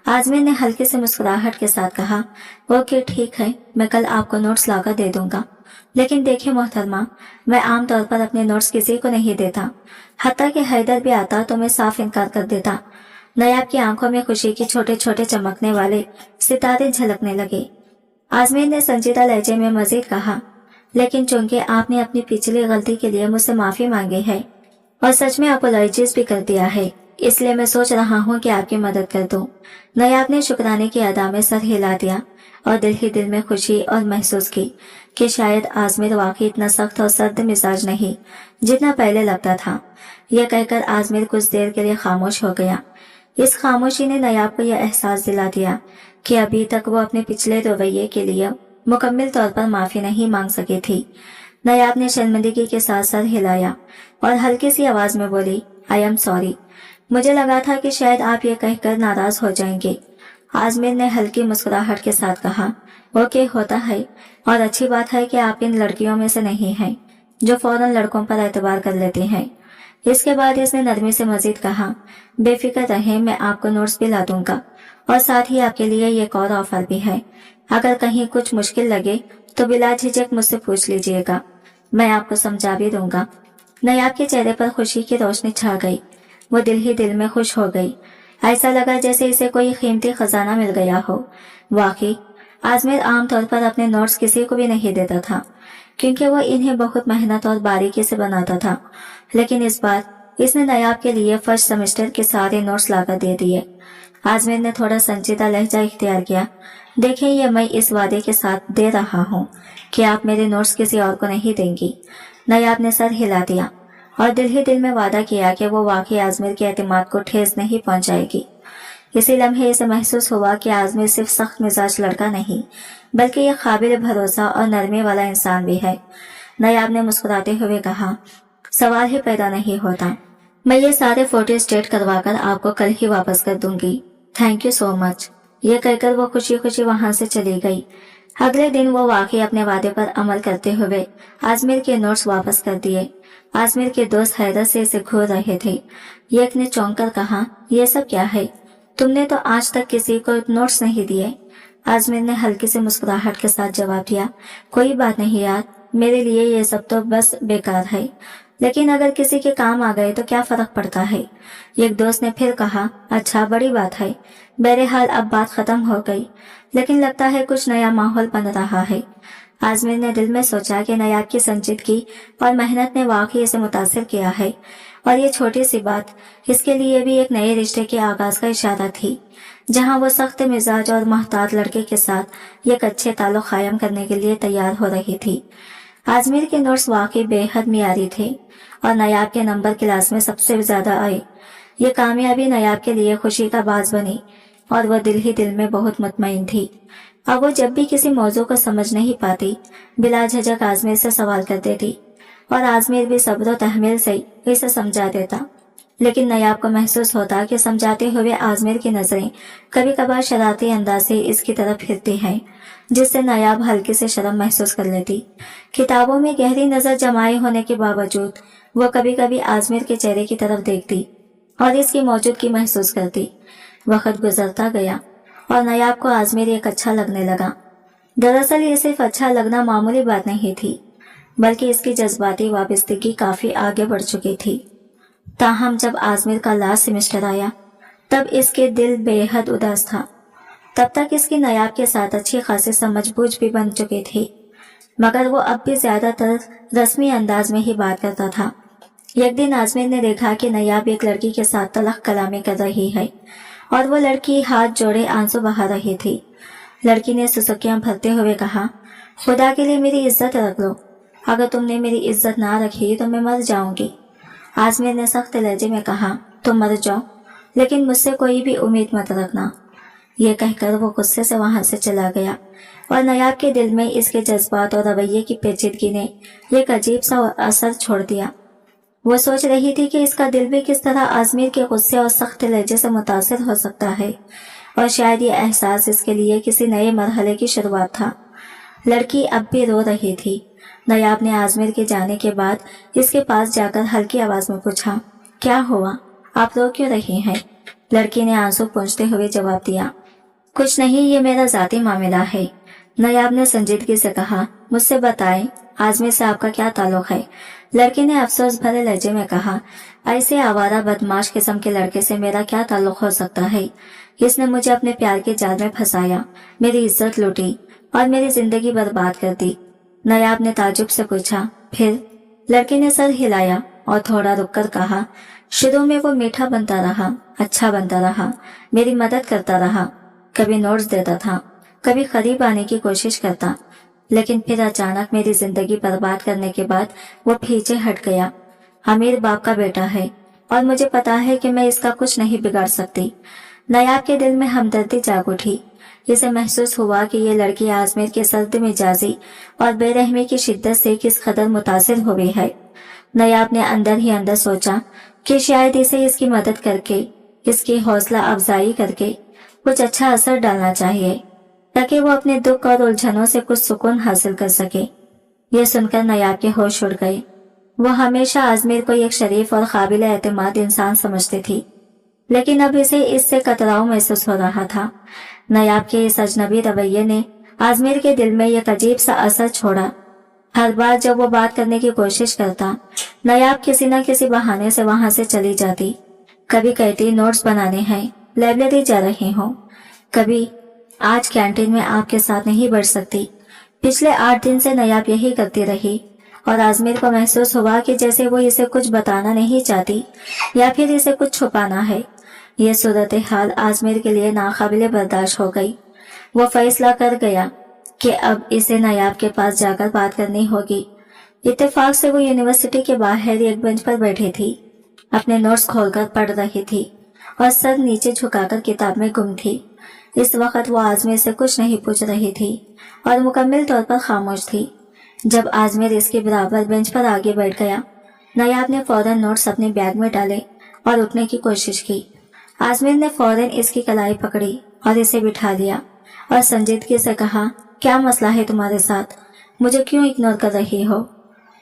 आजमेर ने हल्के से मुस्कुराहट के साथ कहा, ओके ठीक है, मैं कल आपको नोट्स लाकर दे दूंगा। लेकिन देखिए मोहतरमा, मैं आमतौर पर अपने नोट्स किसी को नहीं देता, हत्ता कि हैदर भी आता तो मैं साफ इनकार कर देता। नायाब की आंखों में खुशी के छोटे छोटे चमकने वाले सितारे झलकने लगे। आजमेर ने संजीदा लहजे में मजीद कहा, लेकिन चूंकि आपने अपनी पिछली गलती के लिए मुझसे माफी मांगी है और सच में अपोलॉजिस भी कर दिया है, इसलिए मैं सोच रहा हूँ कि आपकी मदद कर दूं। नायाब ने शुक्राने की अदा में सर हिला दिया और दिल ही दिल में खुशी और महसूस की कि शायद आजमेर वाकई इतना सख्त और सर्द मिजाज नहीं जितना पहले लगता था। यह कहकर आजमेर कुछ देर के लिए खामोश हो गया। इस खामोशी ने नायाब को यह एहसास दिला दिया कि अभी तक वो अपने पिछले रवैये के लिए मुकम्मल तौर पर माफी नहीं मांग सकी थी। नायाब ने शर्मिंदगी के साथ सर हिलाया और हल्की सी आवाज में बोली, आई एम सॉरी, मुझे लगा था कि शायद आप ये कहकर नाराज हो जाएंगे। आजमेर ने हल्की मुस्कुराहट के साथ कहा, ओके होता है, और अच्छी बात है कि आप इन लड़कियों में से नहीं हैं जो फौरन लड़कों पर एतबार कर लेती हैं। इसके बाद इसने नरमी से मजीद कहा, बेफिक्र रहें, मैं आपको नोट्स भी ला दूंगा और साथ ही आपके लिए एक और ऑफर भी है। अगर कहीं कुछ मुश्किल लगे तो बिला झिझक मुझसे पूछ लीजिएगा, मैं आपको समझा भी दूंगा। नायाब के चेहरे पर खुशी की रोशनी छा गई। वो दिल ही दिल में खुश हो गई। ऐसा लगा जैसे इसे कोई कीमती खजाना मिल गया हो। वाकई आजमेर आमतौर पर अपने नोट्स किसी को भी नहीं देता था, क्योंकि वो इन्हें बहुत मेहनत और बारीकी से बनाता था, लेकिन इस बार इसने नायाब के लिए फर्स्ट सेमेस्टर के सारे नोट्स लाकर दे दिए। आजमेर ने थोड़ा संजीदा लहजा इख्तियार किया, देखें, ये मैं इस वादे के साथ दे रहा हूँ कि आप मेरे नोट्स किसी और को नहीं देंगी। नायाब ने सर हिला दिया और दिल ही दिल में वादा किया कि वो वाकई आजमेर के एतमाद को ठेस नहीं पहुंचाएगी। इसी लम्हे इसे महसूस हुआ कि आजमेर सिर्फ सख्त मिजाज लड़का नहीं, बल्कि ये काबिल भरोसा और नरमी वाला इंसान भी है। नायाब ने मुस्कुराते हुए कहा, सवाल ही पैदा नहीं होता, मैं ये सारे फोटो स्टेट करवाकर आपको कल ही वापस कर दूंगी। Thank you so much. ये कहकर वो खुशी खुशी वहां से चली गई। अगले दिन वो वाकई अपने वादे पर अमल करते हुए आजमेर के नोट्स वापस कर दिए। आजमेर के दोस्त हैदर से इसे घूर रहे थे। एक ने चौंक कर कहा, ये सब क्या है? तुमने तो आज तक किसी को नोट्स नहीं दिए। आजमेर ने हल्की से मुस्कुराहट के साथ जवाब दिया, कोई बात नहीं यार, मेरे लिए ये सब तो बस बेकार है, लेकिन अगर किसी के काम आ गए तो क्या फर्क पड़ता है। एक दोस्त ने फिर कहा, अच्छा बड़ी बात है। बहरहाल अब बात खत्म हो गई, लेकिन लगता है कुछ नया माहौल बन रहा है। आजमेर ने दिल में सोचा कि नायाब की संजीदगी और मेहनत ने वाकई इसे मुतासिर किया है, और ये छोटी सी बात इसके लिए भी एक नए रिश्ते के आगाज का इशारा थी, जहां वो सख्त मिजाज और मोहतात लड़के के साथ एक अच्छे ताल्लुक कायम करने के लिए तैयार हो रही थी। आजमेर के नोट्स वाकई बेहद मियारी थे और नायाब के नंबर क्लास में सबसे ज्यादा आए। ये कामयाबी नायाब के लिए खुशी का बाज बनी और वो दिल ही दिल में बहुत मुतमईन थी। अब वो जब भी किसी मौजू को समझ नहीं पाती, बिला झिझक आजमेर से सवाल कर देती, और आजमेर भी सब्र और तहमील से इसे समझा देता। लेकिन नयाब को महसूस होता कि समझाते हुए आजमेर की नजरें कभी कभार शरारती अंदाज से इसकी तरफ फिरती हैं, जिससे नयाब हल्की से शर्म महसूस कर लेती। किताबों में गहरी नजर जमाए होने के बावजूद वो कभी कभी आजमेर के चेहरे की तरफ देखती और इसकी मौजूदगी महसूस करती। वक्त गुजरता गया और नयाब को आजमेर एक अच्छा लगने लगा। दरअसल ये सिर्फ अच्छा लगना मामूली बात नहीं थी, बल्कि इसकी जज्बाती वाबस्तगी काफी आगे बढ़ चुकी थी। ताहम जब आजमेर का लास्ट सेमेस्टर आया तब इसके दिल बेहद उदास था। तब तक इसकी नयाब के साथ अच्छी खासी समझबूझ भी बन चुकी थी, मगर वो अब भी ज्यादातर रस्मी अंदाज में ही बात करता था। एक दिन आजमेर ने देखा कि नयाब एक लड़की के साथ तलख कलामी कर रही है और वो लड़की हाथ जोड़े आंसू बहा रही थी। लड़की ने सुसुकियां भरते हुए कहा, खुदा के लिए मेरी इज्जत रख लो, अगर तुमने मेरी इज्जत ना रखी तो मैं मर जाऊंगी। आजमेर ने सख्त लहजे में कहा, तुम मर जाओ, लेकिन मुझसे कोई भी उम्मीद मत रखना। ये कहकर वो गुस्से से वहां से चला गया और नयाब के दिल में इसके जज्बात और रवैये की पेचीदगी ने एक अजीब सा असर छोड़ दिया। वो सोच रही थी कि इसका दिल भी किस तरह आजमेर के गुस्से और सख्त लहजे से मुतासिर हो सकता है, और शायद ये एहसास इसके लिए किसी नए मरहले की शुरुआत था। लड़की अब भी रो रही थी। नयाब ने आजमेर के जाने के बाद इसके पास जाकर हल्की आवाज में पूछा, क्या हुआ, आप रो क्यों रही हैं? लड़की ने आंसू पोंछते हुए जवाब दिया, कुछ नहीं, ये मेरा जाती मामला है। नयाब ने संजीदगी से कहा, मुझसे बताएं, आजमेर से आपका क्या ताल्लुक है? लड़की ने अफसोस भरे लहजे में कहा, ऐसे आवारा बदमाश किस्म के लड़के से मेरा क्या ताल्लुक हो सकता है? इसने मुझे अपने प्यार के जाल में फंसाया, मेरी इज्जत लूटी और मेरी जिंदगी बर्बाद कर दी। नयाब ने ताजुब से पूछा, फिर? लड़की ने सर हिलाया और थोड़ा रुककर कहा, शुरू में वो मीठा बनता रहा, अच्छा बनता रहा, मेरी मदद करता रहा, कभी नोट्स देता था, कभी करीब आने की कोशिश करता, लेकिन फिर अचानक मेरी जिंदगी बर्बाद करने के बाद वो पीछे हट गया। अमीर बाप का बेटा है और मुझे पता है कि मैं इसका कुछ नहीं बिगाड़ सकती। नयाब के दिल में हमदर्दी जाग उठी। इसे महसूस हुआ कि ये लड़की आजमेर के सर्द मिजाजी और बेरहमी की शिद्दत से किस कदर मुतासिर हो गई है। नयाब ने अंदर ही अंदर सोचा कि शायद इसे इसकी मदद करके, इसकी हौसला अफजाई करके कुछ अच्छा असर डालना चाहिए, ताकि वो अपने दुख और उलझनों से कुछ सुकून हासिल कर सके। ये सुनकर नयाब के होश उड़ गए। वो हमेशा आजमेर को एक शरीफ और काबिल एतमाद इंसान समझती थी, लेकिन अब इसे इससे कतराव महसूस हो रहा था। नयाब के इस अजनबी रवैये ने आजमेर के दिल में एक अजीब सा असर छोड़ा। हर बार जब वो बात करने की कोशिश करता, नयाब किसी न किसी बहाने से वहां से चली जाती। कभी कहती, नोट्स बनाने हैं, लाइब्रेरी जा रही हूँ, कभी आज कैंटीन में आपके साथ नहीं बैठ सकती। पिछले 8 दिन से नयाब यही करती रही और आजमेर को महसूस हुआ कि जैसे वो इसे कुछ बताना नहीं चाहती या फिर इसे कुछ छुपाना है। ये सूरत हाल आजमेर के लिए नाकाबिले बर्दाश्त हो गई। वो फैसला कर गया कि अब इसे नयाब के पास जाकर बात करनी होगी। इत्तेफाक से वो यूनिवर्सिटी के बाहर एक बेंच पर बैठी थी, अपने नोट्स खोलकर पढ़ रही थी और सर नीचे झुकाकर किताब में गुम थी। इस वक्त वो आजमेर से कुछ नहीं पूछ रही थी और मुकम्मल तौर पर खामोश थी। जब आजमेर इसके बराबर बेंच पर आगे बैठ गया, नयाब ने फौरन नोट्स अपने बैग में डाले और उठने की कोशिश की। आजमेर ने फौरन इसकी कलाई पकड़ी और इसे बिठा लिया और संजीदगी से कहा, क्या मसला है तुम्हारे साथ? मुझे क्यों इग्नोर कर रही हो?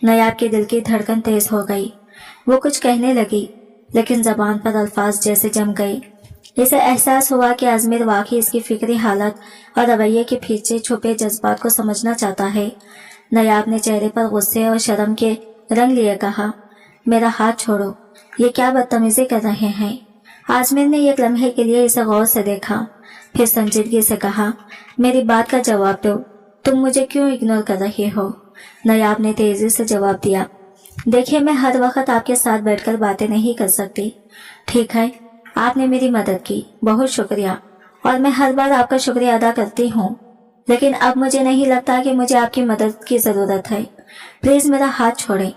नयाब के दिल की धड़कन तेज हो गई। वो कुछ कहने लगी, लेकिन जबान पर अल्फाज जैसे जम गए। इसे एहसास हुआ कि आजमेर वाकई इसकी फिक्री हालत और रवैये के पीछे छुपे जज्बात को समझना चाहता है। नयाब ने चेहरे पर गुस्से और शर्म के रंग लिए कहा, मेरा हाथ छोड़ो, ये क्या बदतमीजी कर रहे हैं? आजमेर ने एक लम्हे के लिए इसे गौर से देखा, फिर संजीदगी से कहा, मेरी बात का जवाब दो, तुम मुझे क्यों इग्नोर कर रही हो? नयाब ने तेजी से जवाब दिया, देखिए, मैं हर वक्त आपके साथ बैठकर बातें नहीं कर सकती। ठीक है, आपने मेरी मदद की, बहुत शुक्रिया, और मैं हर बार आपका शुक्रिया अदा करती हूँ, लेकिन अब मुझे नहीं लगता कि मुझे आपकी मदद की जरूरत है। प्लीज मेरा हाथ छोड़ें।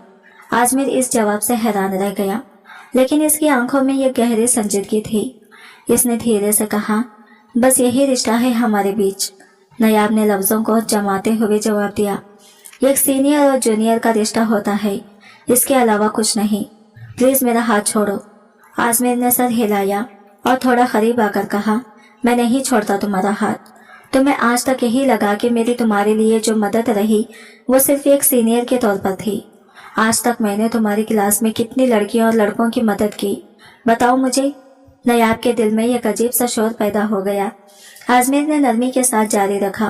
आजमेर इस जवाब से हैरान रह गया, लेकिन इसकी आंखों में यह गहरी संजीदगी थी। इसने धीरे से कहा, बस यही रिश्ता है हमारे बीच। नयाब ने लफ्जों को जमाते हुए जवाब दिया, एक सीनियर और जूनियर का रिश्ता होता है, इसके अलावा कुछ नहीं। प्लीज मेरा हाथ छोड़ो। आजमीर ने सर हिलाया और थोड़ा करीब आकर कहा, मैं नहीं छोड़ता तुम्हारा हाथ। तुम्हें आज तक यही लगा कि मेरी तुम्हारे लिए जो मदद रही वो सिर्फ एक सीनियर के तौर पर थी। आज तक मैंने तुम्हारी क्लास में कितनी लड़कियों और लड़कों की मदद की, बताओ मुझे। नयाब के दिल में एक अजीब सा शोर पैदा हो गया। आजमीर ने नरमी के साथ जारी रखा,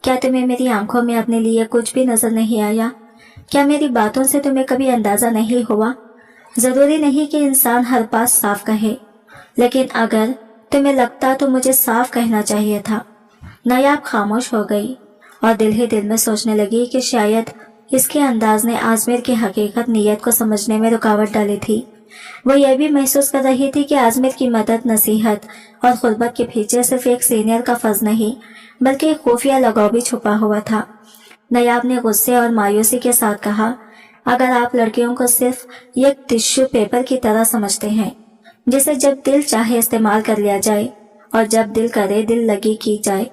क्या तुम्हें मेरी आंखों में अपने लिए कुछ भी नजर नहीं आया? क्या मेरी बातों से तुम्हें कभी अंदाजा नहीं हुआ? जरूरी नहीं कि इंसान हर बात साफ कहे, लेकिन अगर तुम्हें लगता तो मुझे साफ कहना चाहिए था। नयाब खामोश हो गई और दिल ही दिल में सोचने लगी कि शायद इसके अंदाज ने आजमीर की हकीकत नीयत को समझने में रुकावट डाली थी। वो यह भी महसूस कर रही थी कि आजमीर की मदद, नसीहत और खुलबत के पीछे सिर्फ एक सीनियर का फर्ज नहीं बल्कि एक खुफिया लगाव भी छुपा हुआ था। नयाब ने गुस्से और मायूसी के साथ कहा, अगर आप लड़कियों को सिर्फ एक टिश्यू पेपर की तरह समझते हैं जिसे जब दिल चाहे इस्तेमाल कर लिया जाए और जब दिल करे दिल लगी की जाए,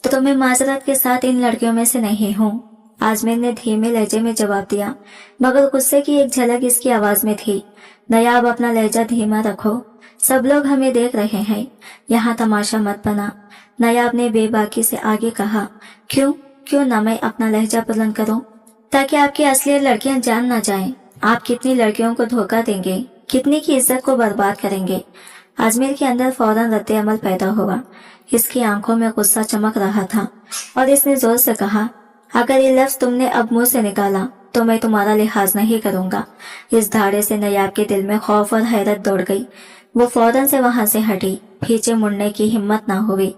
तो मैं माजरत के साथ इन लड़कियों में से नहीं हूँ। आजमीर ने धीमे लहजे में जवाब दिया, मगर गुस्से की एक झलक इसकी आवाज में थी। नयाब, अपना लहजा धीमा रखो, सब लोग हमें देख रहे हैं, यहाँ तमाशा मत बना। नयाब ने बेबाकी से आगे कहा, क्यों ना मैं अपना लहजा बुलंद करूं, ताकि आपकी असलियत लड़कियां जान ना जाएं। आप कितनी लड़कियों को धोखा देंगे, कितनी की इज्जत को बर्बाद करेंगे। आजमीर के अंदर फौरन रद्द अमल पैदा हुआ। इसकी आंखों में गुस्सा चमक रहा था और इसने जोर से कहा, अगर ये लफ्ज तुमने अब मुंह से निकाला तो मैं तुम्हारा लिहाज नहीं करूंगा। इस धाड़े से नयाब के दिल में खौफ और हैरत दौड़ गई। वो फौरन से वहां से हटी, पीछे मुड़ने की हिम्मत ना हुई।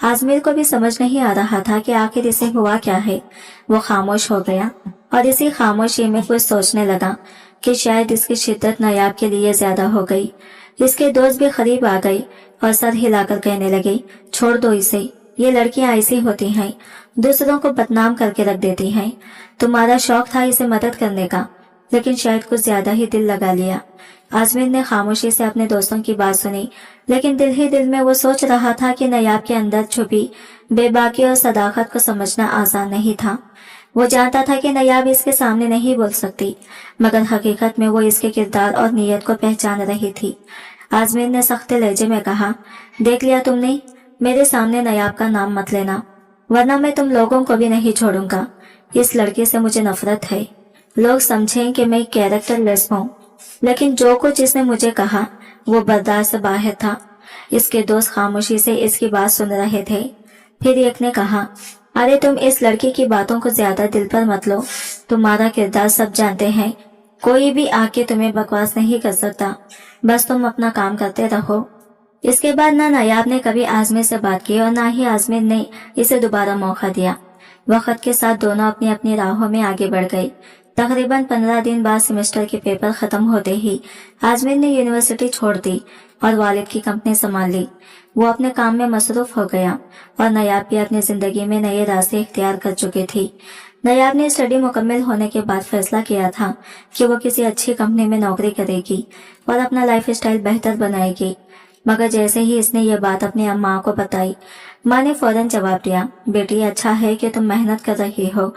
आजमीर को भी समझ नहीं आ रहा था कि आखिर इसे हुआ क्या है। वो खामोश हो गया और इसी खामोशी में कुछ सोचने लगा कि शायद इसकी शिद्दत नयाब के लिए ज्यादा हो गई। इसके दोस्त भी करीब आ गए और सर हिलाकर कहने लगे, छोड़ दो इसे, ये लड़कियां ऐसी होती हैं, दूसरों को बदनाम करके रख देती हैं। तुम्हारा शौक था इसे मदद करने का, लेकिन शायद कुछ ज्यादा ही दिल लगा लिया। आजमीर ने खामोशी से अपने दोस्तों की बात सुनी, लेकिन दिल ही दिल में वो सोच रहा था कि नयाब के अंदर छुपी बेबाकी और सदाकत को समझना आसान नहीं था। वो जानता था कि नयाब इसके सामने नहीं बोल सकती, मगर हकीकत में वो इसके किरदार और नीयत को पहचान रही थी। आजमीर ने सख्त लहजे में कहा, देख लिया तुमने, मेरे सामने नयाब का नाम मत लेना, वरना मैं तुम लोगों को भी नहीं छोड़ूंगा। इस लड़के से मुझे नफरत है। लोग समझें कि मैं कैरेक्टर लेस हूँ, लेकिन जो कुछ इसने मुझे कहा वो बर्दाश्त से बाहर था। इसके दोस्त खामोशी से इसकी बात सुन रहे थे। फिर एक ने कहा, अरे तुम इस लड़की की बातों को ज्यादा दिल पर मत लो, तुम्हारा किरदार सब जानते हैं, कोई भी आके तुम्हें बकवास नहीं कर सकता, बस तुम अपना काम करते रहो। इसके बाद ना नयाब ने कभी आजमीर से बात की और ना ही आजमीर ने इसे दोबारा मौका दिया। वक्त के साथ दोनों अपनी अपनी राहों में आगे बढ़ गए। तकरीबन 15 दिन बाद सेमेस्टर के पेपर खत्म होते ही आजमीर ने यूनिवर्सिटी छोड़ दी और वालिद की कंपनी संभाल ली। वो अपने काम में मसरूफ हो गया और नयाब भी अपनी जिंदगी में नए रास्ते इख्तियार कर चुकी थी। नयाब ने स्टडी मुकम्मल होने के बाद फैसला किया था कि वो किसी अच्छी कंपनी में नौकरी करेगी और अपना लाइफ स्टाइल बेहतर बनाएगी। मगर जैसे ही इसने ये बात अपनी अम्मा को बताई, माँ ने फौरन जवाब दिया, बेटी अच्छा है कि तुम मेहनत कर रही हो,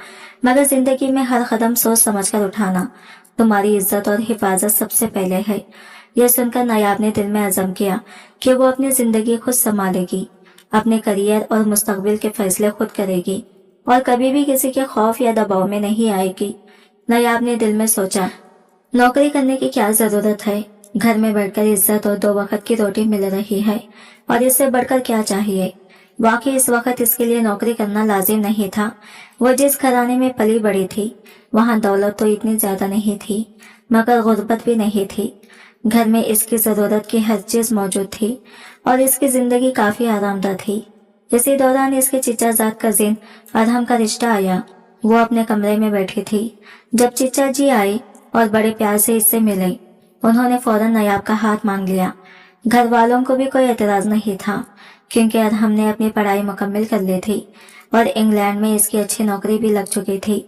मगर जिंदगी में हर कदम सोच समझ कर उठाना, तुम्हारी इज्जत और हिफाजत सबसे पहले है। यह सुनकर नयाब ने दिल में अज़म किया कि वो अपनी जिंदगी खुद संभालेगी, अपने करियर और मुस्तकबिल के फैसले खुद करेगी और कभी भी किसी के खौफ या दबाव में नहीं आएगी। नयाब ने दिल में सोचा, नौकरी करने की क्या जरूरत है, घर में बैठकर इज्जत और 2 वक्त की रोटी मिल रही है और इससे बढ़कर क्या चाहिए। वाकई इस वक्त इसके लिए नौकरी करना लाजिम नहीं था। वो जिस घराने में पली बड़ी थी वहाँ दौलत तो इतनी ज्यादा नहीं थी, मगर गुर्बत भी नहीं थी। घर में इसकी जरूरत की हर चीज मौजूद थी और इसकी जिंदगी काफी आरामदायक थी। इसी दौरान इसके चीचा जात कजिन अरहम का रिश्ता आया। वो अपने कमरे में बैठी थी जब चीचा जी आए और बड़े प्यार से इससे मिले। उन्होंने फौरन नयाब का हाथ मांग लिया। घर वालों को भी कोई एतराज नहीं था, क्योंकि अरहम ने अपनी पढ़ाई मुकम्मल कर ली थी और इंग्लैंड में इसकी अच्छी नौकरी भी लग चुकी थी।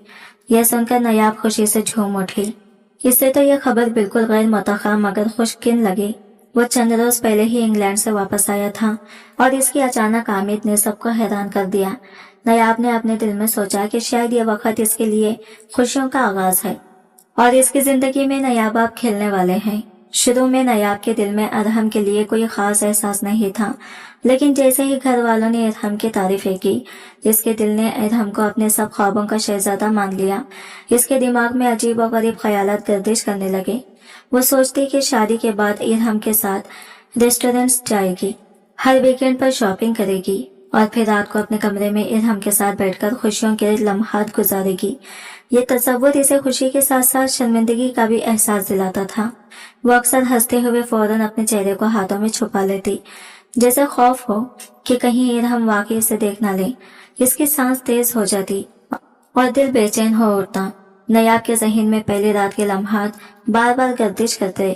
यह सुनकर नयाब खुशी से झूम उठी। इससे तो यह खबर बिल्कुल गैर मुतवक्का मगर खुशकिन लगी। वो चंद रोज पहले ही इंग्लैंड से वापस आया था और इसकी अचानक आमद ने सबको हैरान कर दिया। नयाब ने अपने दिल में सोचा कि शायद यह वक्त इसके लिए खुशियों का आगाज है। और इसकी जिंदगी में नयाब आप खेलने वाले हैं। शुरू में नयाब के दिल में अरहम के लिए कोई खास एहसास नहीं था, लेकिन जैसे ही घर वालों ने अरहम की तारीफें की, इसके दिल ने अरहम को अपने सब ख्वाबों का शहजादा मान लिया। इसके दिमाग में अजीब और गरीब ख्यालात गर्दिश करने लगे। वो सोचती कि शादी के बाद अरहम के साथ रेस्टोरेंट्स जाएगी, हर वीकेंड पर शॉपिंग करेगी और फिर रात को अपने कमरे में अरहम के साथ बैठकर खुशियों के लम्हात गुजारेगी। ये तस्वुर इसे खुशी के साथ साथ शर्मिंदगी का भी एहसास दिलाता था। वो अक्सर हंसते हुए फौरन अपने चेहरे को हाथों में छुपा लेती, जैसे खौफ हो कि कहीं अरहम वाकई इसे देख न ले। इसकी सांस तेज हो जाती और दिल बेचैन हो उठता। नयाब के ज़हन में पहली रात के लम्हात बार बार गर्दिश करते।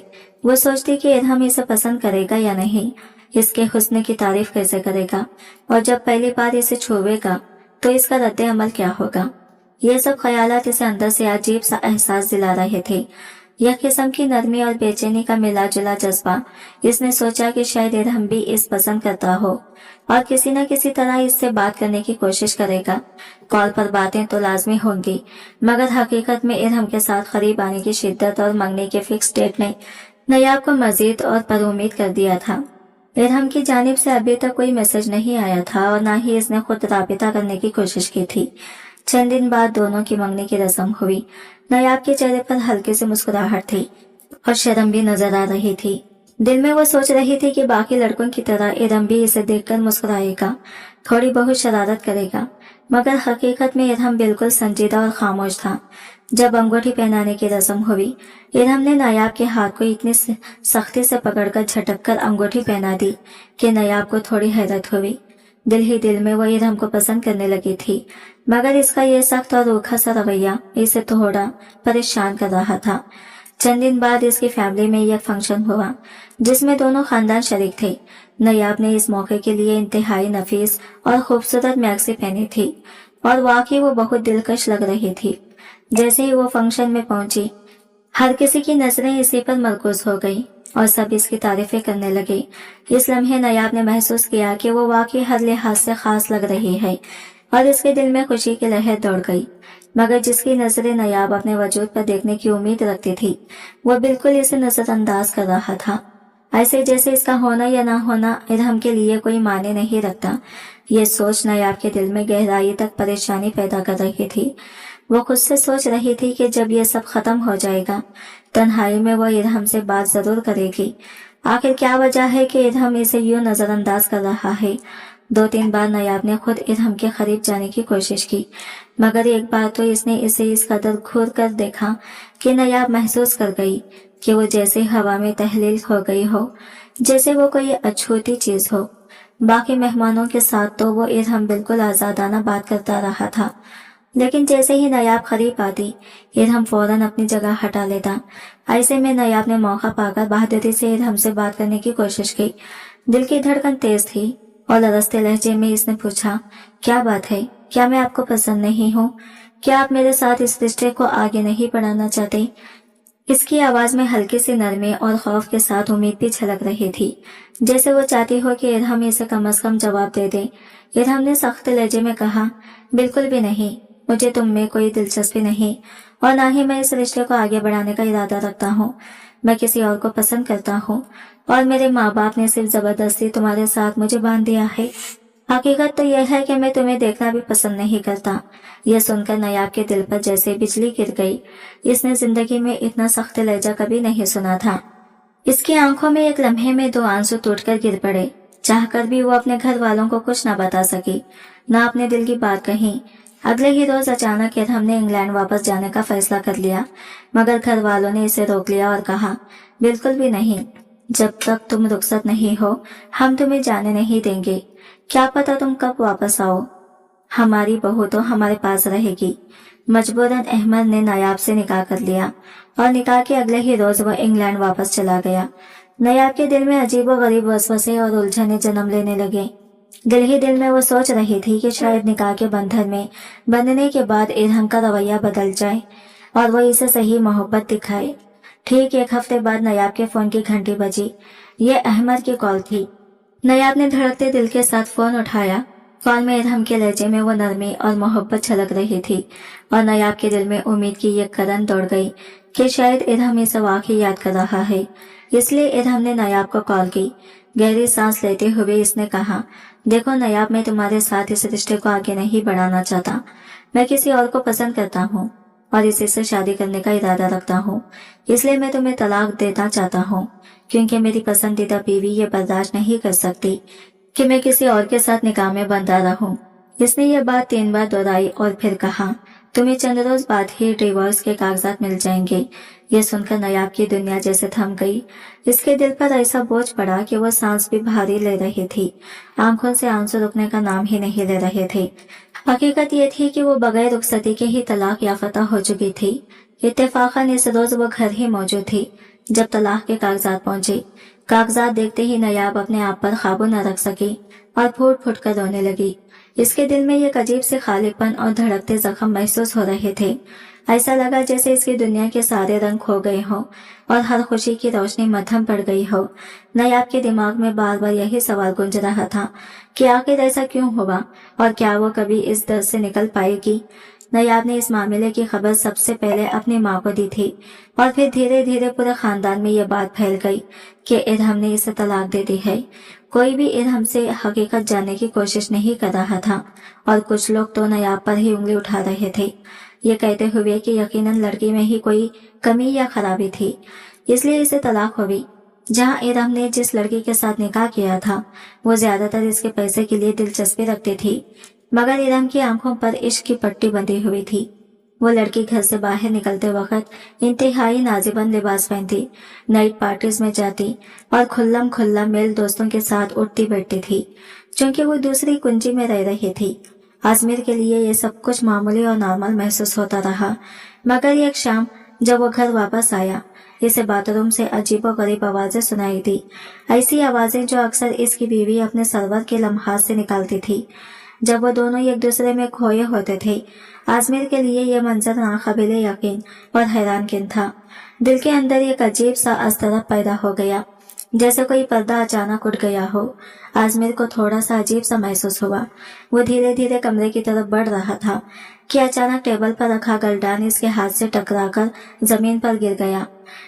वो सोचती कि अरहम इसे पसंद करेगा या नहीं, इसके हुस्न की तारीफ कैसे करेगा, और जब पहली बार इसे छुएगा तो इसका रद्द अमल क्या होगा। ये सब ख्यालात इसे अंदर से अजीब सा एहसास दिला रहे थे। यह किस्म की नरमी और बेचैनी का मिला जुला जज्बा। इसने सोचा कि शायद अरहम भी इस पसंद करता हो और किसी न किसी तरह इससे बात करने की कोशिश करेगा। कॉल पर बातें तो लाजमी होंगी, मगर हकीकत में अरहम के साथ करीब आने की शिद्दत और मंगने के फिक्स डेट ने नयाब को मजीद और पर उम्मीद कर दिया था। अरहम की जानिब से अभी तक कोई मैसेज नहीं आया था और न ही इसने खुद राबिता करने की कोशिश की थी। चंद दिन बाद दोनों की मंगनी की रस्म हुई। नयाब के चेहरे पर हल्की सी मुस्कुराहट थी और शर्म भी नजर आ रही थी। दिल में वो सोच रही थी कि बाकी लड़कों की तरह अरहम भी इसे देखकर मुस्कुराएगा, थोड़ी बहुत शरारत करेगा, मगर हकीकत में अरहम बिल्कुल संजीदा और खामोश था। जब अंगूठी पहनाने की रस्म हुई, अरहम ने नयाब के हाथ को इतनी सख्ती से पकड़कर झटक कर अंगूठी पहना दी कि नयाब को थोड़ी हैरत हुई। दिल ही दिल में वो अरहम को पसंद करने लगी थी, मगर इसका ये सख्त और रूखा सा रवैया इसे थोड़ा परेशान कर रहा था। चंद दिन बाद इसकी फैमिली में यह फंक्शन हुआ जिसमें दोनों खानदान शरीक थे। नयाब ने इस मौके के लिए इंतहाई नफीस और खूबसूरत मैक्सी पहनी थी और वाकई वो बहुत दिलकश लग रही थी। जैसे ही वो फंक्शन में पहुंची, हर किसी की नजरें इसी पर मरकूज हो गई और सब इसकी तारीफें करने लगे। इस लम्हे नयाब ने महसूस किया कि वो वाकई हर लिहाज से खास लग रही है और इसके दिल में खुशी की लहर दौड़ गई। मगर जिसकी नजरें नयाब अपने वजूद पर देखने की उम्मीद रखती थी, वो बिल्कुल इसे नजरअंदाज कर रहा था, ऐसे जैसे इसका होना या ना होना अरहम के लिए कोई मायने नहीं रखता। ये सोच नयाब के दिल में गहराई तक परेशानी पैदा कर रही थी। वो खुद से सोच रही थी कि जब ये सब खत्म हो जाएगा, तन्हाई में वो अरहम से बात जरूर करेगी। आखिर क्या वजह है कि अरहम इसे यूं नजरअंदाज कर रहा है। 2-3 बार नयाब ने खुद अरहम के करीब जाने की कोशिश की, मगर एक बार तो इसने इसे इस कदर घूर कर देखा कि नयाब महसूस कर गई कि वो जैसे हवा में तहलील हो गई हो, जैसे वो कोई अछूती चीज हो। बाकी मेहमानों के साथ तो वो अरहम बिल्कुल आजादाना बात करता रहा था, लेकिन जैसे ही नयाब करीब आती, अरहम फौरन अपनी जगह हटा लेता। ऐसे में नयाब ने मौका पाकर बहादुरी से अरहम से बात करने की कोशिश की। दिल की धड़कन तेज थी और लरजते लहजे में इसने पूछा, क्या बात है? क्या मैं आपको पसंद नहीं हूँ? क्या आप मेरे साथ इस रिश्ते को आगे नहीं बढ़ाना चाहते? इसकी आवाज में हल्की सी नरमी और खौफ के साथ उम्मीद भी झलक रही थी, जैसे वो चाहती हो कि अरहम इसे कम से कम जवाब दे दे। अरहम ने सख्त लहजे में कहा, बिल्कुल भी नहीं, मुझे तुम में कोई दिलचस्पी नहीं और ना ही मैं इस रिश्ते को आगे बढ़ाने का इरादा रखता हूँ। मैं किसी और को पसंद करता हूँ और मेरे माँ बाप ने सिर्फ जबरदस्ती तुम्हारे साथ मुझे बांध दिया है। हकीकत तो यह है कि मैं तुम्हें देखना भी पसंद नहीं करता। यह सुनकर नयाब के दिल पर जैसे बिजली गिर गई। इसने जिंदगी में इतना सख्त लहजा कभी नहीं सुना था। इसकी आंखों में एक लम्हे में 2 आंसू टूटकर गिर पड़े। चाहकर भी वो अपने घर वालों को कुछ न बता सकी, न अपने दिल की बात कही। अगले ही रोज अचानक अरहम ने इंग्लैंड वापस जाने का फैसला कर लिया, मगर घर वालों ने इसे रोक लिया और कहा, बिल्कुल भी नहीं, जब तक तुम रुखसत नहीं हो हम तुम्हें जाने नहीं देंगे। क्या पता तुम कब वापस आओ, हमारी बहू तो हमारे पास रहेगी। मजबूरन अहमद ने नयाब से निकाह कर लिया और निकाह के अगले ही रोज वह इंग्लैंड वापस चला गया। नयाब के दिल में अजीब व गरीब वसवसे और उलझने जन्म लेने लगे। दिल ही दिल में वो सोच रही थी कि शायद निकाह के बंधन में बंधने के बाद अरहम का रवैया बदल जाए और वो इसे सही मोहब्बत दिखाए। ठीक 1 हफ्ते बाद नयाब के फोन की घंटी बजी। ये अहमद की कॉल थी। नयाब ने धड़कते दिल के साथ फोन उठाया कॉल में इरहम के लहजे में वो नरमी और मोहब्बत छलक रही थी और नायाब के दिल में उम्मीद की ये कदन दौड़ गई कि शायद इरहम इसे वाकई याद कर रहा है। इसलिए इरहम ने नायाब को कॉल की। गहरी सांस लेते हुए इसने कहा, देखो नायाब, मैं तुम्हारे साथ इस रिश्ते को आगे नहीं बढ़ाना चाहता। मैं किसी और को पसंद करता हूँ और इसी से शादी करने का इरादा रखता हूँ। इसलिए मैं तुम्हें तलाक देना चाहता हूँ, क्योंकि मेरी पसंदीदा बीवी ये बर्दाश्त नहीं कर सकती कि मैं किसी और के साथ निकाह में बंधा रहूं। इसने ये बात 3 बार दोहराई और फिर कहा, तुम्हें चंद रोज बाद ही डिवोर्स के कागजात मिल जाएंगे। ये सुनकर नायाब की दुनिया जैसे थम गई। इसके दिल पर ऐसा बोझ पड़ा कि वो सांस भी भारी ले रही थी। आंखों से आंसू रुकने का नाम ही नहीं ले रहे थे। हकीकत ये थी कि वो बगैर रुखसती के ही तलाक याफ्ता हो चुकी थी। इत्तेफाकन इस रोज वो घर ही मौजूद थी जब तलाक के कागजात पहुंचे। कागजात देखते ही नायाब अपने आप पर काबू न रख सकी और फूट फूट कर रोने लगी। इसके दिल में एक अजीब से खालीपन और धड़कते जख्म महसूस हो रहे थे। ऐसा लगा जैसे इसकी दुनिया के सारे रंग खो गए हों और हर खुशी की रोशनी मध्यम पड़ गई हो। नायाब के दिमाग में बार बार यही सवाल गूंज रहा था कि आखिर ऐसा क्यों हुआ और क्या वो कभी इस दर्द से निकल पाएगी। नायाब ने इस मामले की खबर सबसे पहले अपनी माँ को दी थी और फिर धीरे धीरे पूरे खानदान में ये बात फैल गई कि इरहम ने इसे तलाक दे दी है। कोई भी इरहम से हकीकत जानने की कोशिश नहीं कर रहा था और कुछ लोग तो नायाब पर ही उंगली उठा रहे थे, ये कहते हुए कि यकीनन लड़की में ही कोई कमी या खराबी थी, इसलिए इसे तलाक हो गई। जहाँ इरहम ने जिस लड़की के साथ निकाह किया था वो ज्यादातर इसके पैसे के लिए दिलचस्पी रखती थी, मगर इरहम की आंखों पर इश्क की पट्टी बंधी हुई थी। वो लड़की घर से बाहर निकलते वक्त इंतहाई नाजिबन लिबास पहनती, नाइट पार्टीज में जाती और खुल्लम खुल्ला मेल दोस्तों के साथ उठती बैठती थी, क्योंकि वो दूसरी कुंजी में रह रही थी। आजमीर के लिए ये सब कुछ मामूली और नॉर्मल महसूस होता रहा, मगर एक शाम जब वो घर वापस आया, इसे बाथरूम से अजीबोगरीब आवाजें सुनाई दी। ऐसी आवाजें जो अक्सर इसकी बीवी अपने सरवर के लम्हात से निकालती थी जब वो दोनों एक दूसरे में खोए होते थे। आजमीर के लिए यह मंजर नाकाबिले यकीन और हैरानकुन था। दिल के अंदर एक अजीब सा अस्तरब पैदा हो गया, जैसे कोई पर्दा अचानक उठ गया हो। आजमीर को थोड़ा सा अजीब सा महसूस हुआ। वो धीरे धीरे कमरे की तरफ बढ़ रहा था कि अचानक टेबल पर रखा गलडान इसके हाथ से टकराकर जमीन पर गिर गया।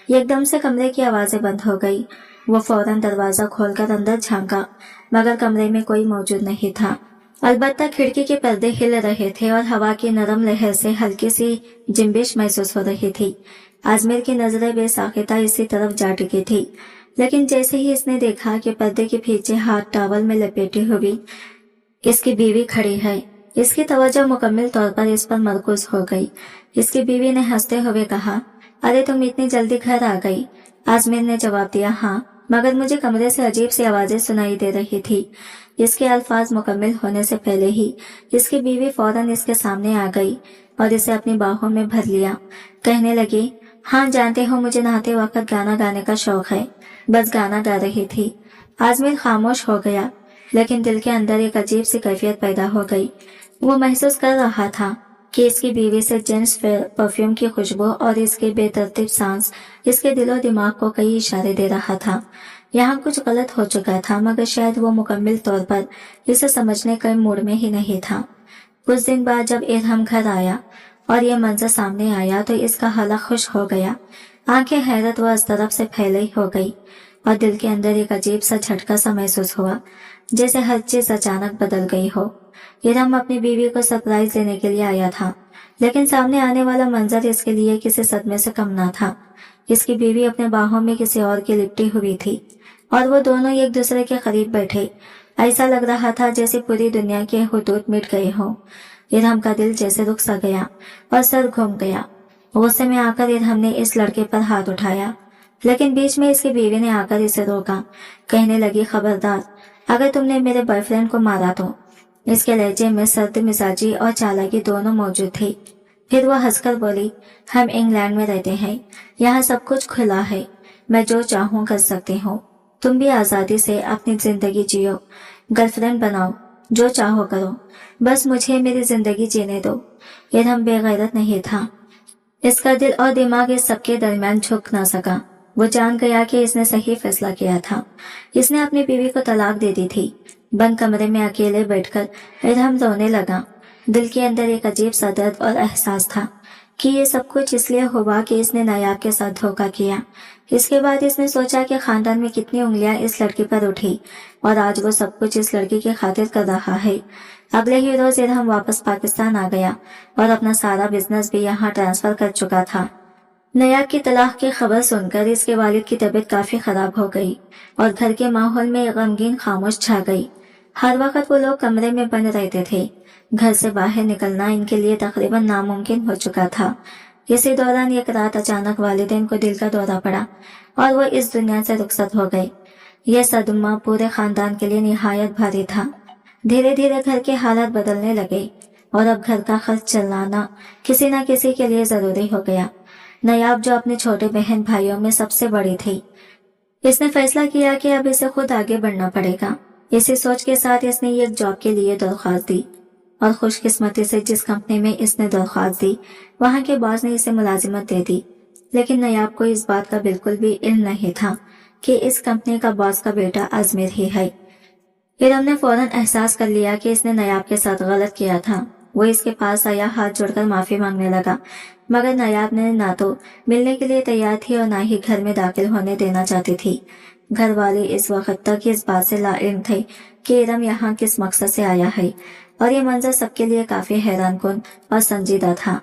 एकदम से कमरे की आवाजें बंद हो गई। वो फौरन दरवाजा खोलकर अंदर झांका, मगर कमरे में कोई मौजूद नहीं था। अलबत्ता खिड़की के पर्दे हिल रहे थे और हवा की नरम लहर से हल्की सी जिम्बिश महसूस हो रही थी। आजमीर की नजरें बेसाख्ता इसी तरफ जा टिकी थी, लेकिन जैसे ही इसने देखा कि पर्दे के पीछे हाथ टॉवल में लपेटे हुई इसकी बीवी खड़ी है, इसकी तवज्जो मुकम्मल तौर पर इस पर मरकूज हो गई। इसकी बीवी ने हंसते हुए कहा, अरे तुम इतनी जल्दी घर आ गई। आजमीर ने जवाब दिया, हाँ, मगर मुझे कमरे से अजीब सी आवाजें सुनाई दे रही थी। इसके अल्फाज मुकम्मल होने से पहले ही इसकी बीवी फौरन इसके सामने आ गई और इसे अपनी बाहों में भर लिया। कहने लगी, हाँ जानते हो मुझे नहाते वक्त गाना गाने का शौक है। बस गाना गा रही थी। आजमीर खामोश हो गया, लेकिन दिल के अंदर एक अजीब सी कैफियत पैदा हो गई। वो महसूस कर रहा था कि इसकी बीवी से जेंट्स परफ्यूम की खुशबू और इसके बेतरतीब सांस इसके दिलो दिमाग को कई इशारे दे रहा था। यहाँ कुछ गलत हो चुका था, मगर शायद वो मुकम्मल तौर पर इसे समझने के मूड में ही नहीं था। कुछ दिन बाद जब इरहम घर आया और ये मंजर सामने आया तो इसका हला खुश हो गया। आंखें हैरत व अस्तरब से फैली हो गई और दिल के अंदर एक अजीब सा झटका सा महसूस हुआ, जैसे हर चीज अचानक बदल गई हो। इरहम अपनी बीवी को सरप्राइज देने के लिए आया था, लेकिन सामने आने वाला मंजर इसके लिए किसी सदमे से कम ना था। इसकी बीवी अपने बाहों में किसी और की लिपटी हुई थी और वो दोनों एक दूसरे के करीब बैठे। ऐसा लग रहा था जैसे पूरी दुनिया के हुदूद मिट गए हों। इरहम का दिल जैसे रुक सा गया और सर घूम गया। गुस्से में आकर इरहम ने इस लड़के पर हाथ उठाया, लेकिन बीच में इसकी बीवी ने आकर इसे रोका। कहने लगी, खबरदार, अगर तुमने मेरे बॉयफ्रेंड को मारा तो। इसके लहजे में सर्द मिजाजी और चालाकी दोनों मौजूद थी। फिर वह हंसकर बोली, हम इंग्लैंड में रहते हैं, यहाँ सब कुछ खुला है, मैं जो चाहूँ कर सकती हूँ। तुम भी आजादी से अपनी जिंदगी जियो, गर्लफ्रेंड बनाओ, जो चाहो करो, बस मुझे मेरी जिंदगी जीने दो। इरहम बेगैरत नहीं था। इसका दिल और दिमाग इस सबके दरमियान झुक ना सका। वो जान गया कि इसने सही फैसला किया था। इसने अपनी बीवी को तलाक दे दी थी, बंद कमरे में अकेले बैठकर इरहम रोने लगा। दिल के अंदर एक अजीब सा दर्द और एहसास था कि ये सब कुछ इसलिए हुआ कि इसने नायाब के साथ धोखा किया। इसके बाद इसने सोचा कि खानदान में कितनी उंगलियां इस लड़की पर उठी और आज वो सब कुछ इस लड़की की खातिर कर रहा है। अगले ही रोज इरहम वापस पाकिस्तान आ गया और अपना सारा बिजनेस भी यहाँ ट्रांसफर कर चुका था। नायाब की तलाक की खबर सुनकर इसके वालिद की तबीयत काफी खराब हो गई और घर के माहौल में गमगीन खामोश छा गई। हर वक्त वो लोग कमरे में बंद रहते थे। घर से बाहर निकलना इनके लिए तकरीबन नामुमकिन हो चुका था। इसी दौरान एक रात अचानक वालिदैन को दिल का दौरा पड़ा और वो इस दुनिया से रुखसत हो गए। यह सदमा पूरे खानदान के लिए निहायत भारी था। धीरे धीरे घर के हालात बदलने लगे और अब घर का खर्च चलाना किसी न किसी के लिए जरूरी हो गया। नायाब जो अपने छोटे बहन भाइयों में सबसे बड़ी थी, इसने फैसला किया कि अब इसे खुद आगे बढ़ना पड़ेगा। इसी सोच के साथ इसने एक जॉब के लिए दरख्वास्त दी और खुशकिस्मती से जिस कंपनी में इसने दरख्वास्त दी वहां के बॉस ने इसे मुलाजिमत दे दी। लेकिन नायाब को इस बात का बिल्कुल भी इल्म नहीं था कि इस कंपनी का बॉस का बेटा आजमीर ही है। इरम ने फौरन एहसास कर लिया कि इसने नायाब के साथ गलत किया था। वो इसके पास आया, हाथ जोड़कर माफी मांगने लगा, मगर नायाब ने ना तो मिलने के लिए तैयार थी और ना ही घर में दाखिल होने देना चाहती थी। घर वाले इस वक्त तक इस बात से लाइल्म थे कि इरम यहाँ किस मकसद से आया है और ये मंजर सबके लिए काफी हैरानकुन और संजीदा था।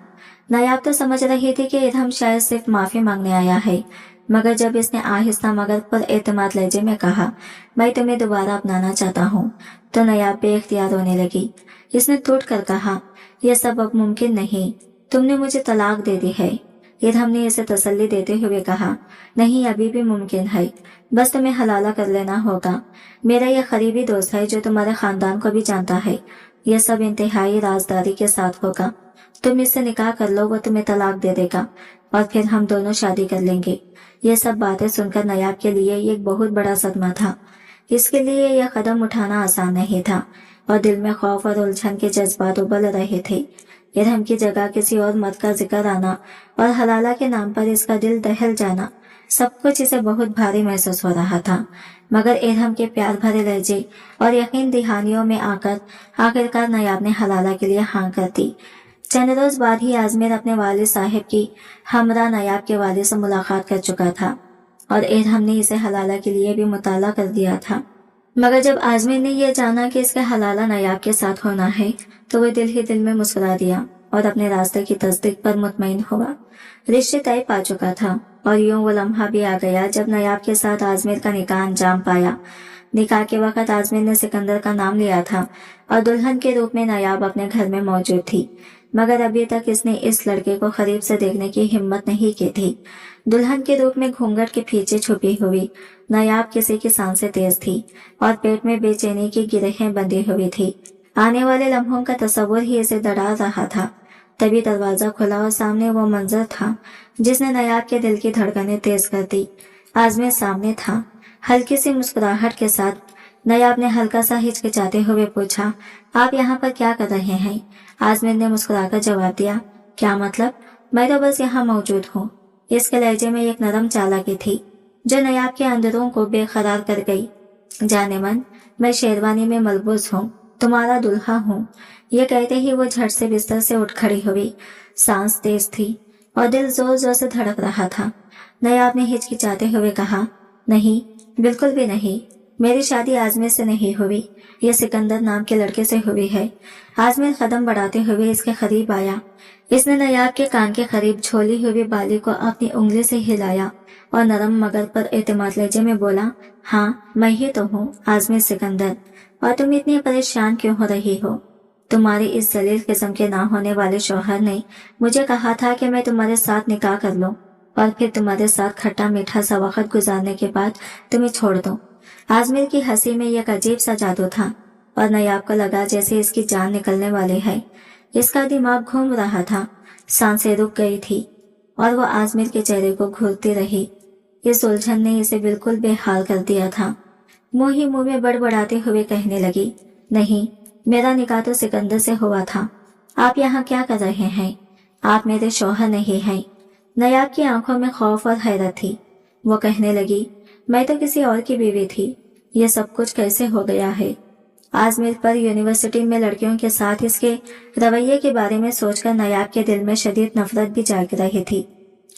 नायाब तो समझ रही थी कि इरम शायद सिर्फ माफी मांगने आया है, मगर जब इसने आहिस्ता मगर पर एतमाद लहजे में कहा, मैं तुम्हें दोबारा अपनाना चाहता हूँ, तो नायाब बेख्तियार होने लगी। इसने टूट कर कहा, यह सब अब मुमकिन नहीं, तुमने मुझे तलाक दे दी है। इरहम ने इसे तसल्ली देते हुए कहा, नहीं, अभी भी मुमकिन है, बस तुम्हें हलाला कर लेना होगा। मेरा यह करीबी दोस्त है जो तुम्हारे खानदान को भी जानता है। यह सब इंतहाई राजदारी के साथ होगा। तुम इससे निकाह कर लो, वो तुम्हें तलाक दे देगा और फिर हम दोनों शादी कर लेंगे। ये सब बातें सुनकर नायाब के लिए एक बहुत बड़ा सदमा था। इसके लिए यह कदम उठाना आसान नहीं था और दिल में खौफ और उलझन के जज्बात उबल रहे थे। इरहम की जगह किसी और मर्द का जिक्र आना और हलाला के नाम पर इसका दिल दहल जाना, सब कुछ इसे बहुत भारी महसूस हो रहा था। मगर इरहम के प्यार भरे लहजे और यकीन दहानियों में आकर आखिरकार नायाब ने हलाला के लिए हाँ कर दी। चंद रोज बाद ही आजमीर अपने वालिद साहिब की हमरा नायाब के वालिद से मुलाकात कर चुका था और इरहम ने इसे हलाला के लिए भी मुताला कर दिया था। मगर जब आजमीर ने यह जाना कि इसका हलाला नायाब के साथ होना है, तो वह दिल ही दिल में मुस्कुरा दिया और अपने रास्ते की तस्दीक पर मुतमईन हुआ। रिश्ते तय पा चुका था और यूं वो लम्हा भी आ गया जब नायाब के साथ आजमीर का निकाह अंजाम पाया। निकाह के वक्त आजमीर ने सिकंदर का नाम लिया था और दुल्हन के रूप में नायाब अपने घर में मौजूद थी, मगर अभी तक इसने इस लड़के को करीब से देखने की हिम्मत नहीं की थी। दुल्हन के रूप में घूंघट के पीछे छुपी हुई नायाब किसी की सांसें तेज थी और पेट में बेचैनी की गिरहें बंधी हुई थी। आने वाले लम्हों का तस्वुर ही इसे डरा रहा था। तभी दरवाजा खुला और सामने वो मंजर था जिसने नायाब के दिल की धड़कनें तेज कर दी। आजमीर सामने था। हल्की सी मुस्कुराहट के साथ नायाब ने हल्का सा हिचकिचाते हुए पूछा, आप यहाँ पर क्या कर रहे हैं? आजमीर ने मुस्कुराकर जवाब दिया, क्या मतलब, मैं तो बस यहाँ मौजूद हूँ। इसके लहजे में एक नरम चालाकी थी जो नायाब के अंदरों को बेकरार कर गई। जाने मन, मैं शेरवानी में मलबूस हूँ, तुम्हारा दुल्हा हूँ। ये कहते ही वो झट से बिस्तर से उठ खड़ी हुई। सांस तेज थी और दिल जोर जोर से धड़क रहा था। नायाब ने हिचकिचाते हुए कहा, नहीं, बिल्कुल भी नहीं, मेरी शादी आजमीर से नहीं हुई, यह सिकंदर नाम के लड़के से हुई है। आजमीर कदम बढ़ाते हुए इसके करीब आया। इसने नायाब के कान के करीब झोली हुई बाली को अपनी उंगली से हिलाया और नरम मगर पर एतमाद लहजे में बोला, हाँ, मैं ही तो हूँ, आजमीर सिकंदर। और तुम इतनी परेशान क्यों हो रही हो? तुम्हारे इस जलील किस्म के ना होने वाले शौहर ने मुझे कहा था कि मैं तुम्हारे साथ निकाह कर लूं और फिर तुम्हारे साथ खट्टा मीठा सा वक्त गुजारने के बाद तुम्हें छोड़ दूं। आजमीर की हंसी में एक अजीब सा जादू था और नायाब को लगा जैसे इसकी जान निकलने वाली है। इसका दिमाग घूम रहा था, सांसें रुक गई थी और वो आजमीर के चेहरे को घूरती रही। इस उलझन ने इसे बिल्कुल बेहाल कर दिया था। मुंह ही मुंह में बड़बड़ाते हुए कहने लगी, नहीं, मेरा निकाह तो सिकंदर से हुआ था। आप यहाँ क्या कर रहे हैं? आप मेरे शौहर नहीं हैं। नायाब की आंखों में खौफ और हैरत थी। वो कहने लगी, मैं तो किसी और की बीवी थी, ये सब कुछ कैसे हो गया है? आजमीर पर यूनिवर्सिटी में लड़कियों के साथ इसके रवैये के बारे में सोचकर नायाब के दिल में शदीद नफरत भी जाग रही थी।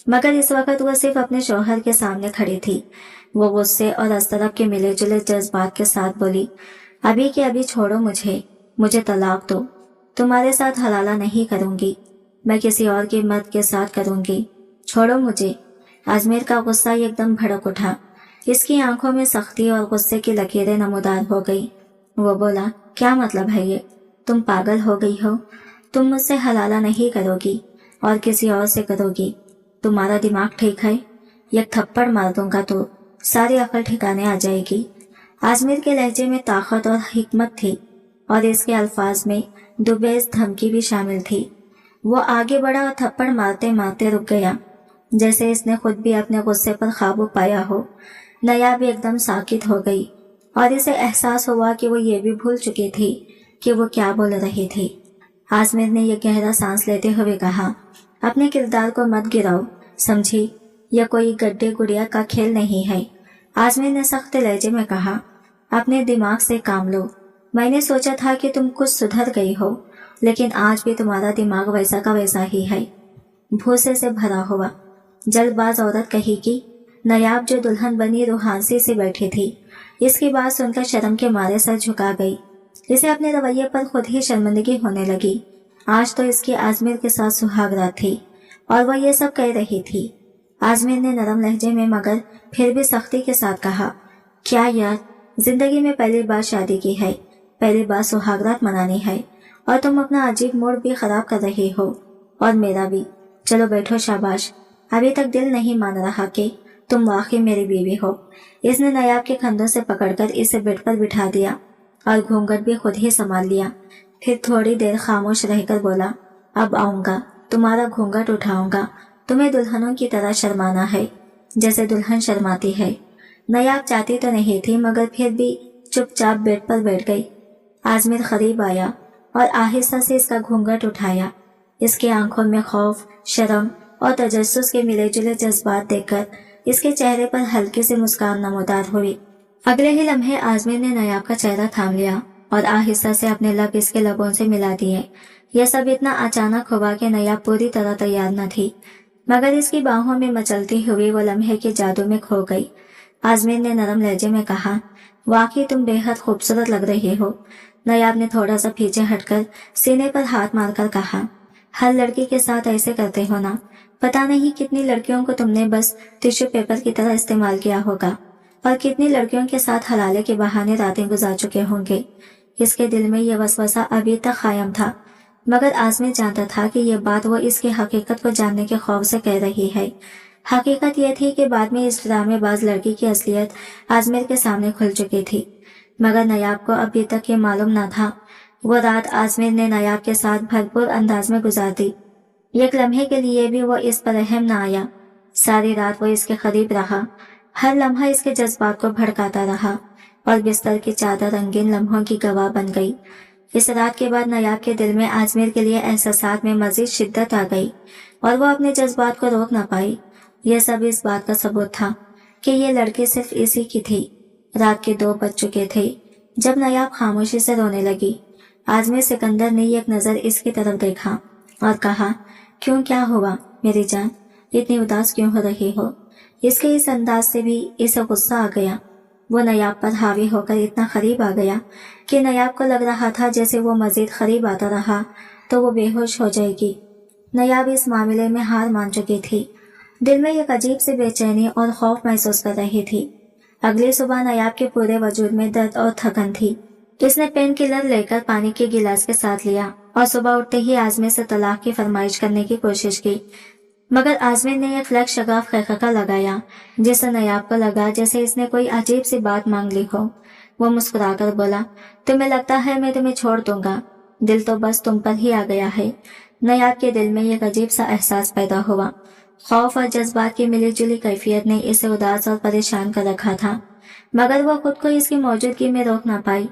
मगर इस वक्त वह सिर्फ अपने शौहर के सामने खड़ी थी। वो गुस्से और अस्तरब के मिले जुले जज्बात के साथ बोली, अभी के अभी छोड़ो मुझे तलाक दो। तुम्हारे साथ हलाला नहीं करूंगी, मैं किसी और की मर्द के साथ करूंगी, छोड़ो मुझे। आजमीर का गुस्सा एकदम भड़क उठा। इसकी आंखों में सख्ती और गुस्से की लकीरें नमूदार हो गई। वो बोला, क्या मतलब है ये? तुम पागल हो गई हो? तुम मुझसे हलाला नहीं करोगी और किसी और से करोगी? तुम्हारा दिमाग ठीक है? एक थप्पड़ मार दूंगा तो सारी अकल ठिकाने आ जाएगी। आजमीर के लहजे में ताकत और हिकमत थी और इसके अल्फाज में दुबेज धमकी भी शामिल थी। वो आगे बढ़ा और थप्पड़ मारते मारते रुक गया, जैसे इसने खुद भी अपने गुस्से पर काबू पाया हो। नया भी एकदम साकित हो गई और इसे एहसास हुआ कि वो ये भी भूल चुकी थी कि वो क्या बोल रही थी। आजमीर ने यह गहरा सांस लेते हुए कहा, अपने किरदार को मत गिराओ, समझी? यह कोई गड्ढे गुड़िया का खेल नहीं है। आजमीर ने सख्त लहजे में कहा, अपने दिमाग से काम लो। मैंने सोचा था कि तुम कुछ सुधर गई हो, लेकिन आज भी तुम्हारा दिमाग वैसा का वैसा ही है, भूसे से भरा हुआ। जल्दबाज औरत कहेगी। नायाब जो दुल्हन बनी रूहानी से बैठी थी, इसकी बात सुनकर शर्म के मारे सर झुका गई। इसे अपने रवैये पर खुद ही शर्मिंदगी होने लगी। आज तो इसकी आजमीर के साथ सुहागरात थी और वह ये सब कह रही थी। आजमीर ने नरम लहजे में मगर फिर भी सख्ती के साथ कहा, क्या यार, जिंदगी में पहली बार शादी की है, पहली बार सुहागरात मनानी है और तुम अपना अजीब मूड भी खराब कर रही हो और मेरा भी। चलो बैठो, शाबाश। अभी तक दिल नहीं मान रहा कि तुम वाकई मेरी बीवी हो। इसने नायाब के कंधों से पकड़कर इसे बेड पर बिठा दिया और घूंघट भी खुद ही संभाल लिया। फिर थोड़ी देर खामोश रहकर बोला, अब आऊंगा, तुम्हारा घूंघट उठाऊंगा। तुम्हें दुल्हनों की तरह शर्माना है जैसे दुल्हन शर्माती है। नायाब चाहती तो नहीं थी, मगर फिर भी चुपचाप बेड पर बैठ गई। आजमीर करीब आया और आहिस्ता से इसका घूंघट उठाया। इसकी आंखों में खौफ, शर्म और तजस्सुस के मिले जुले जज्बात देखकर इसके चेहरे पर हल्की सी मुस्कान नमूदार हुई। अगले ही लम्हे आजमीर ने नायाब का चेहरा थाम लिया और आहिस्ता से अपने लब इसके लबों से मिला दिए। यह सब इतना अचानक हुआ कि नायाब पूरी तरह तैयार न थी, मगर इसकी बाहों में मचलती हुई वो लम्हे के जादू में खो गई। आजमीर ने नरम लहजे में कहा, वाकई तुम बेहद खूबसूरत लग रही हो। नायाब ने थोड़ा सा पीछे हटकर सीने पर हाथ मारकर कहा, हर लड़की के साथ ऐसे करते हो ना? पता नहीं कितनी लड़कियों को तुमने बस टिश्यू पेपर की तरह इस्तेमाल किया होगा और कितनी लड़कियों के साथ हलाले के बहाने रातें गुजार चुके होंगे। इसके दिल में यह वसवसा अभी तक कायम था, मगर आजमीर जानता था कि यह बात वो इसकी हकीकत को जानने के खौफ से कह रही है। हकीकत यह थी कि बाद में इस ड्रामेबाज लड़की की असलियत आजमीर के सामने खुल चुकी थी, मगर नायाब को अभी तक ये मालूम न था। वो रात आजमीर ने नायाब के साथ भरपूर अंदाज में गुजार दी। एक लम्हे के लिए भी वो इस पर रहम न आया। सारी रात वो इसके करीब रहा, हर लम्हा इसके जज्बात को भड़काता रहा और बिस्तर की चादर रंगीन लम्हों की गवाह बन गई। इस रात के बाद नायाब के दिल में आजमीर के लिए एहसासात में मजीद शिद्दत आ गई और वो अपने जज्बात को रोक न पाई। यह सब इस बात का सबूत था कि ये लड़की सिर्फ इसी की थी। रात के 2 बज चुके थे जब नायाब खामोशी से रोने लगी। आजमीर सिकंदर ने एक नजर इसकी तरफ देखा और कहा, क्यों, क्या हुआ मेरी जान, इतनी उदास क्यों हो रही हो? इसके इस अंदाज से भी इसे गुस्सा आ गया। वो नायाब पर हावी होकर इतना करीब आ गया कि नायाब को लग रहा था जैसे वो मजीद करीब आता रहा तो वो बेहोश हो जाएगी। नायाब इस मामले में हार मान चुकी थी। दिल में एक अजीब सी बेचैनी और खौफ महसूस कर रही थी। अगली सुबह नायाब के पूरे वजूद में दर्द और थकन थी। इसने पेन किलर लेकर पानी के गिलास के साथ लिया और सुबह उठते ही आजमीर से तलाक की फरमाइश करने की कोशिश की, मगर आजमीर ने एक फ्लैग शगाफ खैखका लगाया जिससे नायाब को लगा जैसे इसने कोई अजीब सी बात मांग ली हो। वो मुस्कुराकर बोला, तुम्हें लगता है मैं तुम्हें छोड़ दूंगा? दिल तो बस तुम पर ही आ गया है। नायाब के दिल में एक अजीब सा एहसास पैदा हुआ। खौफ और जज्बात की मिली जुली कैफियत ने इसे उदास और परेशान कर रखा था, मगर वो खुद को इसकी मौजूदगी में रोक ना पाई।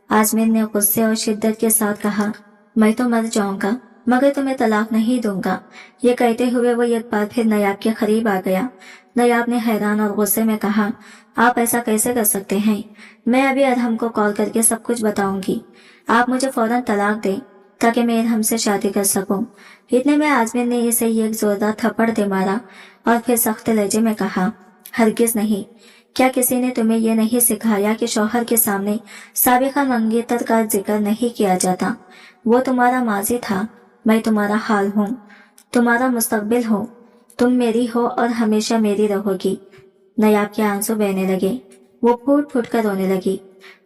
आजमीर ने गुस्से और शिद्दत के साथ कहा, मैं तो मर जाऊंगा मगर तुम्हें तलाक नहीं दूंगा। ये कहते हुए वो एक बार फिर नायाब के करीब आ गया। नायाब ने हैरान और गुस्से में कहा, आप ऐसा कैसे कर सकते हैं? मैं अभी अदहम को कॉल करके सब कुछ बताऊंगी। आप मुझे फौरन तलाक दें ताकि मैं इरहम से शादी कर सकूं। इतने में आजमीर ने इसे एक जोरदार थप्पड़ दे मारा और फिर सख्त लहजे में कहा, हरगिज नहीं। क्या किसी ने तुम्हें यह नहीं सिखाया कि शौहर के सामने साबिका मंगेतर का जिक्र नहीं किया जाता? वो तुम्हारा माजी था, मैं तुम्हारा हाल हूँ, तुम्हारा मुस्तकबिल हूँ। तुम मेरी हो और हमेशा मेरी रहोगी। नयाब के आंसू बहने लगे। वो फूट फूट कर रोने लगी।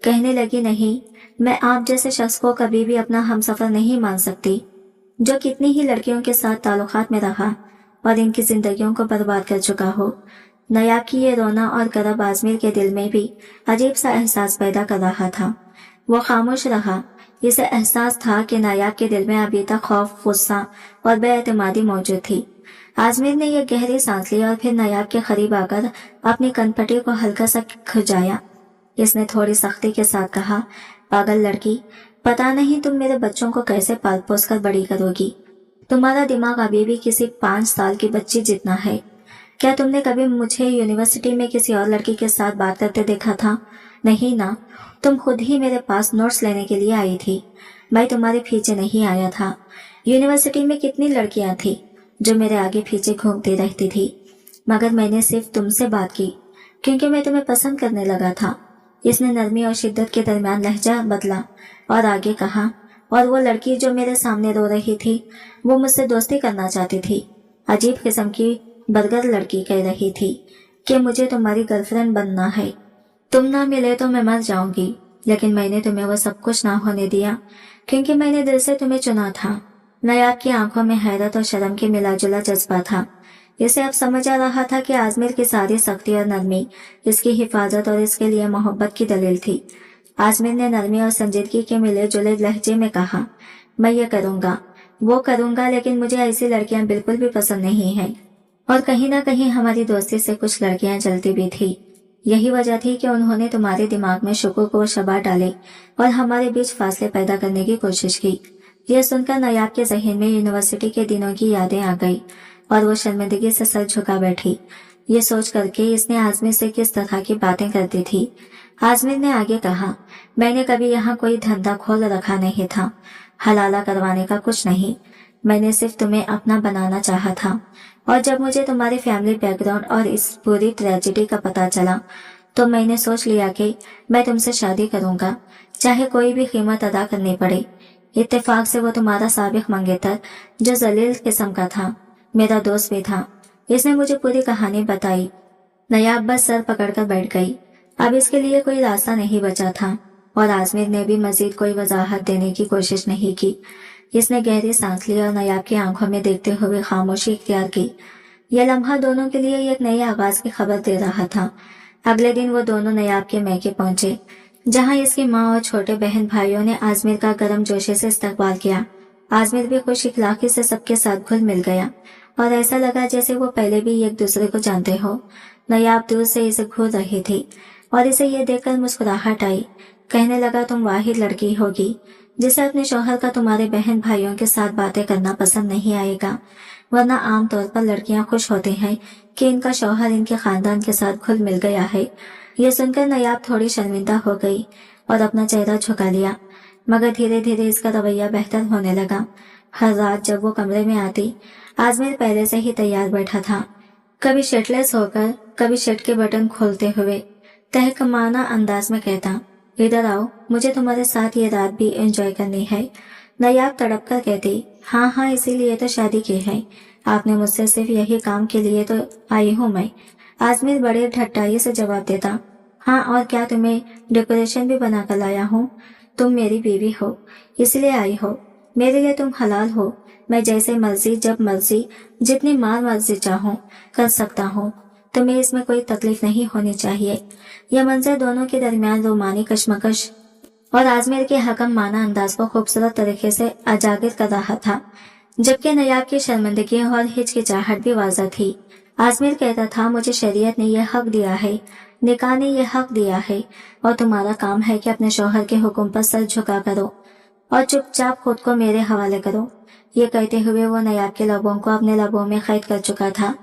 कहने लगी, नहीं, मैं आप जैसे शख्स को कभी भी अपना हमसफर नहीं मान सकती, जो कितनी ही लड़कियों के साथ ताल्लुकात में रहा और इनकी जिंदगियों को बर्बाद कर चुका हो। नयाब की ये रोना और करब आजमीर के दिल में भी अजीब सा एहसास पैदा कर रहा था। वो खामोश रहा। इसे एहसास था कि नायाब के दिल में अभी तक खौफ, गुस्सा और बेएतमादी मौजूद थी। आजमीर ने यह गहरी सांस ली और फिर नायाब के करीब आकर अपनी कनपटी को हल्का सा खुजाया। इसने थोड़ी सख्ती के साथ कहा, पागल लड़की, पता नहीं तुम मेरे बच्चों को कैसे पाल पोस कर बड़ी करोगी। तुम्हारा दिमाग अभी भी किसी 5 साल की बच्ची जितना है। क्या तुमने कभी मुझे यूनिवर्सिटी में किसी और लड़की के साथ बात करते देखा था? नहीं ना, तुम खुद ही मेरे पास नोट्स लेने के लिए आई थी। मैं तुम्हारे पीछे नहीं आया था। यूनिवर्सिटी में कितनी लड़कियां थी जो मेरे आगे पीछे घूमती रहती थी, मगर मैंने सिर्फ तुमसे बात की क्योंकि मैं तुम्हें पसंद करने लगा था। इसने नरमी और शिद्दत के दरमियान लहजा बदला और आगे कहा, और वो लड़की जो मेरे सामने रो रही थी, वो मुझसे दोस्ती करना चाहती थी। अजीब किस्म की बरगर लड़की कह रही थी कि मुझे तुम्हारी गर्लफ्रेंड बनना है, तुम ना मिले तो मैं मर जाऊंगी। लेकिन मैंने तुम्हें वो सब कुछ ना होने दिया क्योंकि मैंने दिल से तुम्हें चुना था। नयाब की आंखों में हैरत और शर्म के मिला जुला जज्बा था। इसे अब समझ आ रहा था कि आजमीर की सारी सख्ती और नरमी इसकी हिफाजत और इसके लिए मोहब्बत की दलील थी। आजमीर ने नरमी और संजीदगी के मिले जुले लहजे में कहा, मैं ये करूंगा, वो करूंगा, लेकिन मुझे ऐसी लड़कियां बिल्कुल भी पसंद नहीं है। और कहीं ना कहीं हमारी दोस्ती से कुछ लड़कियां जलती भी थी। यही वजह थी कि उन्होंने तुम्हारे दिमाग में शुकुक व शबा डाले और हमारे बीच फासले पैदा करने की कोशिश की। यह सुनकर नयाब के जहन में यूनिवर्सिटी के दिनों की यादें आ गई और वो शर्मिंदगी से सर झुका बैठी। ये सोच करके इसने आजमीर से किस तरह की बातें करती थी। आजमीर ने आगे कहा, मैंने कभी यहाँ कोई धंधा खोल रखा नहीं था, हलाला करवाने का कुछ नहीं। मैंने सिर्फ तुम्हें अपना बनाना चाहा था। और जब मुझे तुम्हारे फैमिली बैकग्राउंड और इस पूरी ट्रेजेडी का पता चला तो मैंने सोच लिया कि मैं तुमसे शादी करूंगा, चाहे कोई भी कीमत अदा करनी पड़े। इत्तेफाक से वो तुम्हारा साबिक मंगेतर, जो जलील किस्म का था, मेरा दोस्त भी था। इसने मुझे पूरी कहानी बताई। नयाब बस सर पकड़कर बैठ गई। अब इसके लिए कोई रास्ता नहीं बचा था और आजमीर ने भी मजीद कोई वजाहत देने की कोशिश नहीं की। इसने गहरी सांस ली और नयाब की आंखों में देखते हुए खामोशी इख्तियार की। यह लम्हा दोनों के लिए एक नए आगाज की खबर दे रहा था। अगले दिन वो दोनों नयाब के मैके पहुंचे, जहां इसकी माँ और छोटे बहन भाइयों ने आजमीर का गर्म जोशी से इस्तकबाल किया। आजमीर भी खुश इखलाकी से सबके साथ घुल मिल गया और ऐसा लगा जैसे वो पहले भी एक दूसरे को जानते हो। नयाब दूर से इसे घूर रही थी और इसे ये देखकर मुस्कुराहट आई। कहने लगा, तुम वाहिद लड़की होगी जिसे अपने शौहर का तुम्हारे बहन भाइयों के साथ बातें करना पसंद नहीं आएगा, वरना आम तौर पर लड़कियां खुश होती हैं कि इनका शौहर इनके खानदान के साथ घुल मिल गया है। यह सुनकर नयाब थोड़ी शर्मिंदा हो गई और अपना चेहरा झुका लिया, मगर धीरे धीरे इसका रवैया बेहतर होने लगा। हर रात जब वो कमरे में आती, आजमीर पहले से ही तैयार बैठा था, कभी शर्टलेस होकर, कभी शर्ट के बटन खोलते हुए तहकमाना अंदाज में कहता, इधर आओ, मुझे तुम्हारे साथ ये रात भी एंजॉय करनी है। नयाब तड़प कर कहती, हाँ हाँ, इसीलिए तो शादी की है, आपने मुझसे सिर्फ यही काम के लिए तो आई हूँ मैं। आजमीर बड़े ढट्टाई से जवाब देता, हाँ और क्या, तुम्हें डेकोरेशन भी बना कर लाया हूँ। तुम मेरी बीवी हो, इसलिए आई हो। मेरे लिए तुम हलाल हो। मैं जैसे मर्जी, जब मर्जी, जितनी मार मर्जी चाहूँ कर सकता हूँ। तुम्हें इसमें कोई तकलीफ नहीं होनी चाहिए। यह मंजर दोनों के दरमियान रोमानी कशमकश और आजमीर के हकम माना अंदाज को खूबसूरत तरीके से उजागर कर रहा था, जबकि नयाब की शर्मिंदगी और हिचकिचाहट भी वाज़ह थी। आजमीर कहता था, मुझे शरीयत ने यह हक दिया है, निकाह ने यह हक दिया है, और तुम्हारा काम है कि अपने शौहर के हुक्म पर सर झुका करो और चुपचाप खुद को मेरे हवाले करो। ये कहते हुए वो नयाब के लबों को अपने लबों में कैद कर चुका था।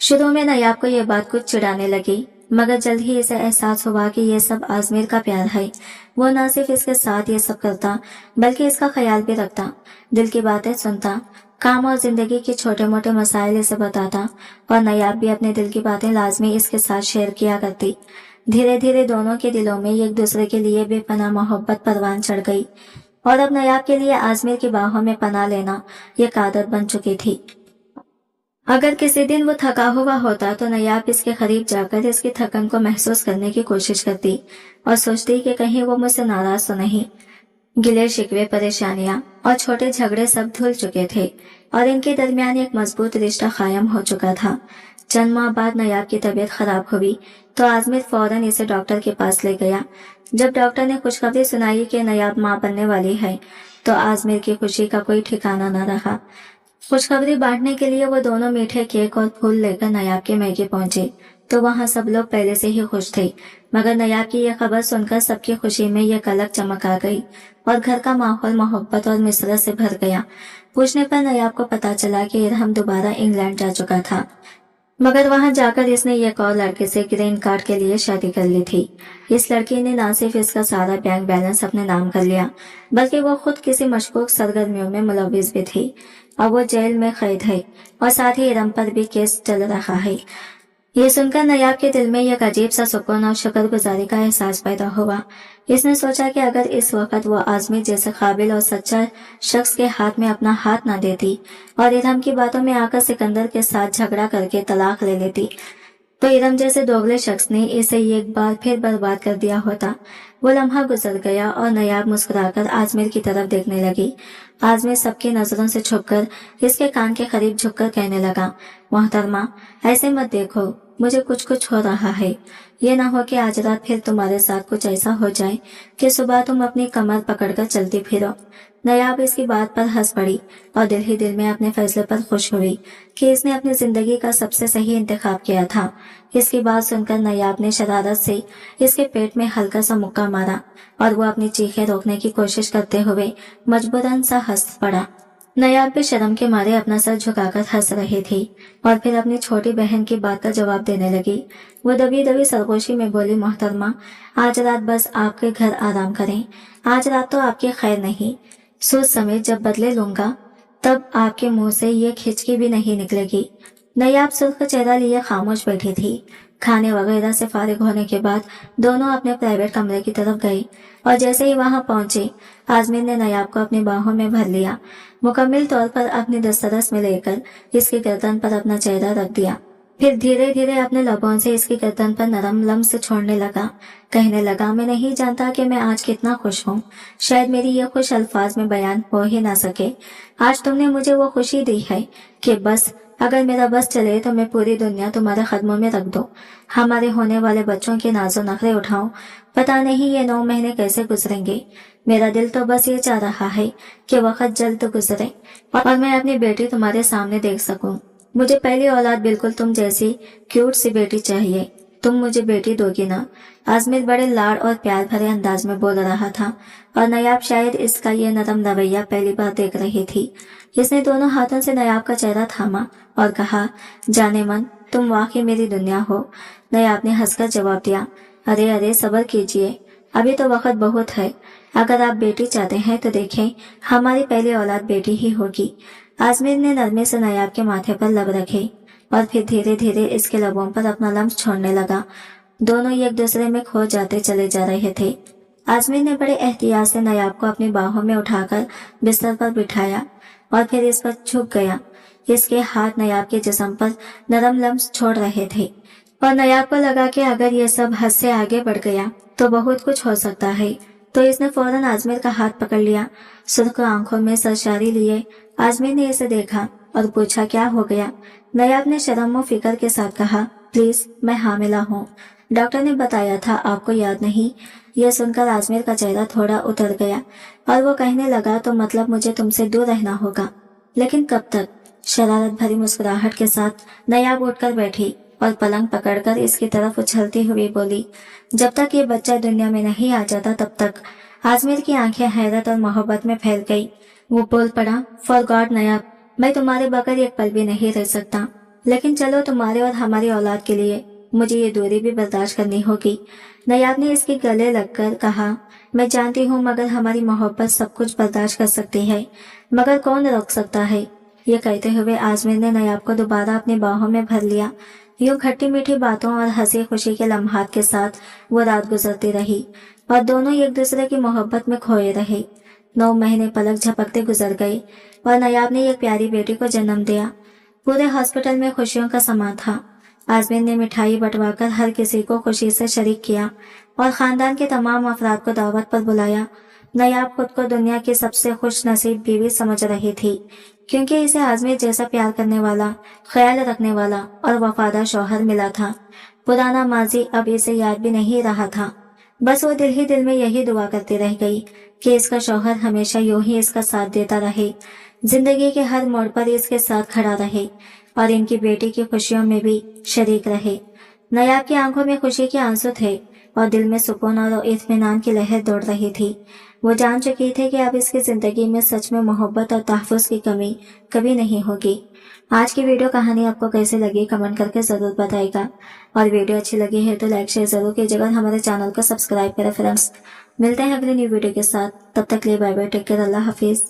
शुरू में नयाब को यह बात कुछ चिढ़ाने लगी, मगर जल्द ही इसे एहसास हुआ कि यह सब आजमेर का प्यार है। वो न सिर्फ इसके साथ ये सब करता बल्कि इसका ख्याल भी रखता, दिल की बातें सुनता, काम और जिंदगी के छोटे मोटे मसाइल इसे बताता और नयाब भी अपने दिल की बातें लाजमी इसके साथ शेयर किया करती। धीरे धीरे दोनों के दिलों में एक दूसरे के लिए बेपनाह मोहब्बत परवान चढ़ गई और अब नयाब के लिए आजमेर की बाहों में पनाह लेना एक आदत बन चुकी थी। अगर किसी दिन वो थका हुआ होता तो नयाब इसके करीब जाकर इसकी थकन को महसूस करने की कोशिश करती और सोचती कि कहीं वो मुझसे नाराज तो नहीं। गिले शिकवे, परेशानियां और छोटे झगड़े सब धुल चुके थे और इनके दरमियान एक मजबूत रिश्ता कायम हो चुका था। चंद माह बाद नयाब की तबीयत खराब हुई तो आजमेर फौरन इसे डॉक्टर के पास ले गया। जब डॉक्टर ने खुशखबरी सुनाई कि नयाब मां बनने वाली है तो आजमेर की खुशी का कोई ठिकाना न रहा। खुशखबरी बांटने के लिए वो दोनों मीठे केक और फूल लेकर नयाब के मैके पहुंचे तो वहां सब लोग पहले से ही खुश थे, मगर नयाब की यह खबर सुनकर सबकी खुशी में यह कलक चमक आ गई और घर का माहौल मोहब्बत और मिसरत से भर गया। पूछने पर नयाब को पता चला कि इरहम दोबारा इंग्लैंड जा चुका था, मगर वहां जाकर इसने एक और लड़के से ग्रीन कार्ड के लिए शादी कर ली थी। इस लड़की ने न सिर्फ इसका सारा बैंक बैलेंस अपने नाम कर लिया बल्कि वो खुद किसी मशकूक सरगर्मियों में मुलविस भी थी। अब वो जेल में कैद है और साथ ही इरम पर भी केस चल रहा है। ये सुनकर नयाब के दिल में एक अजीब सा सुकून और शुक्रगुजारी का एहसास पैदा हुआ। इसने सोचा कि अगर इस वक्त वो आजमी जैसे काबिल और सच्चा शख्स के हाथ में अपना हाथ न देती और इरम की बातों में आकर सिकंदर के साथ झगड़ा करके तलाक ले लेती तो इरम जैसे दोगले शख्स ने इसे एक बार फिर बर्बाद कर दिया होता। वो लम्हा गुजर गया और नयाब मुस्कुराकर आजमेर की तरफ देखने लगी। आजमेर सबकी नजरों से छुपकर इसके कान के करीब झुककर कहने लगा, मोहतरमा ऐसे मत देखो, मुझे कुछ कुछ हो रहा है। ये ना हो कि आज रात फिर तुम्हारे साथ कुछ ऐसा हो जाए कि सुबह तुम अपनी कमर पकड़कर चलती फिरो। नयाब इसकी बात पर हंस पड़ी और दिल ही दिल में अपने फैसले पर खुश हुई कि इसने अपनी जिंदगी का सबसे सही इंतखाब किया था। इसकी बात सुनकर नयाब ने शरारत से इसके पेट में हल्का सा मुक्का मारा और वो अपनी चीखें रोकने की कोशिश करते हुए मजबूरन सा हंस पड़ा। नयाब भी शर्म के मारे अपना सर झुकाकर हंस रही थी और फिर अपनी छोटी बहन की बात का जवाब देने लगी। वो दबी दबी सरगोशी में बोली, मोहतरमा आज रात बस आपके घर आराम करें। आज रात तो आपकी खैर नहीं, सोच समेत जब बदले लूंगा तब आपके मुंह से ये खिचकी भी नहीं निकलेगी। नयाब सुर्ख चेहरा लिए खामोश बैठी थी। खाने वगैरह से फारिग होने के बाद दोनों अपने प्राइवेट कमरे की तरफ गए और जैसे ही वहां पहुंचे आजमीर ने नयाब को अपनी बाहों में भर लिया। मुकम्मल तौर पर अपनी दस्तरस में लेकर इसकी गर्दन पर अपना चेहरा रख दिया, फिर धीरे धीरे अपने लबों से इसकी गर्दन पर नरम लम्स छोड़ने लगा। कहने लगा, मैं नहीं जानता कि मैं आज कितना खुश हूँ। शायद मेरी ये खुश अल्फाज में बयान हो ही ना सके। आज तुमने मुझे वो खुशी दी है कि बस अगर मेरा बस चले तो मैं पूरी दुनिया तुम्हारे कदमों में रख दूं। हमारे होने वाले बच्चों के नाजो नखरे उठाऊं। पता नहीं ये 9 महीने कैसे गुजरेंगे। मेरा दिल तो बस ये चाह रहा है कि वक्त जल्द गुजरे और मैं अपनी बेटी तुम्हारे सामने देख सकूं। मुझे पहली औलाद बिल्कुल तुम जैसी क्यूट सी बेटी चाहिए। तुम मुझे बेटी दोगी ना? आजमीर बड़े लाड़ और प्यार भरे अंदाज में बोल रहा था और नयाब शायद इसका ये नरम रवैया पहली बार देख रही थी। इसने दोनों हाथों से नयाब का चेहरा थामा और कहा, जाने मन तुम वाकई मेरी दुनिया हो। नयाब ने हंसकर जवाब दिया, अरे अरे सब्र कीजिए, अभी तो वक्त बहुत है। अगर आप बेटी चाहते हैं तो देखें, हमारी पहली औलाद बेटी ही होगी। आजमीर ने नरमे से नयाब के माथे पर लब रखे और फिर धीरे धीरे इसके लबों पर अपना लम्स छोड़ने लगा। दोनों एक दूसरे में खो जाते चले जा रहे थे। आजमीर ने बड़े एहतियात से नयाब को अपनी बाहों में उठाकर बिस्तर पर बिठाया और फिर इस पर झुक गया। इसके हाथ नयाब के जिस्म पर नरम लम्स छोड़ रहे थे और नयाब को लगा कि अगर ये सब हद से आगे बढ़ गया तो बहुत कुछ हो सकता है। तो इसने फौरन आजमीर का हाथ पकड़ लिया। सुर्ख आंखों में सरशारी लिए आजमीर ने इसे देखा और पूछा, क्या हो गया? नयाब ने शर्म और फिक्र के साथ कहा, प्लीज मैं हामिला हूँ। डॉक्टर ने बताया था, आपको याद नहीं? यह सुनकर आजमीर का चेहरा थोड़ा उतर गया और वो कहने लगा, तो मतलब मुझे तुमसे दूर रहना होगा, लेकिन कब तक? शरारत भरी मुस्कुराहट के साथ नयाब उठकर बैठी और पलंग पकड़कर इसकी तरफ उछलती हुई बोली, जब तक ये बच्चा दुनिया में नहीं आ जाता तब तक। आजमीर की आंखें हैरत और मोहब्बत में फैल गई। वो बोल पड़ा, फॉर गॉड नयाब, मैं तुम्हारे बगैर एक पल भी नहीं रह सकता, लेकिन चलो तुम्हारे और हमारी औलाद के लिए मुझे ये दूरी भी बर्दाश्त करनी होगी। नयाब ने इसके गले लगकर कहा, मैं जानती हूँ मगर हमारी मोहब्बत सब कुछ बर्दाश्त कर सकती है, मगर कौन रोक सकता है। ये कहते हुए आजमीर ने नयाब को दोबारा अपनी बाहों में भर लिया। यूं खट्टी मीठी बातों और हंसी खुशी के लम्हात के साथ वो रात गुजरती रही और दोनों एक दूसरे की मोहब्बत में खोए रहे। 9 महीने पलक झपकते गुजर गए और नयाब ने एक प्यारी बेटी को जन्म दिया। पूरे हॉस्पिटल में खुशियों का समा था। आजमीर ने मिठाई बंटवाकर हर किसी को खुशी से शरीक किया और खानदान के तमाम अफराद को दावत पर बुलाया। नयाब खुद को दुनिया की सबसे खुश नसीब बीवी समझ रही थी, क्योंकि इसे आजमीर जैसा प्यार करने वाला, ख्याल रखने वाला और वफादार शौहर मिला था। पुराना माजी अब इसे याद भी नहीं रहा था। बस वो दिल ही दिल में यही दुआ करती रह गई कि इसका शौहर हमेशा यूं ही इसका साथ देता रहे, जिंदगी के हर मोड़ पर इसके साथ खड़ा रहे और इनकी बेटी की खुशियों में भी शरीक रहे। नयाब की आंखों में खुशी के आंसू थे और दिल में सुकून और इत्मीनान की लहर दौड़ रही थी। वो जान चुकी थी कि अब इसकी जिंदगी में सच में मोहब्बत और तहफ़्फ़ुज़ की कमी कभी नहीं होगी। आज की वीडियो कहानी आपको कैसे लगी कमेंट करके जरूर बताइएगा और वीडियो अच्छी लगी है तो लाइक शेयर जरूर कीजिएगा। हमारे चैनल को सब्सक्राइब करें फ्रेंड्स। मिलते हैं अगली न्यू वीडियो के साथ, तब तक के लिए बाय बाय, टेक केयर, अल्लाह हाफिज।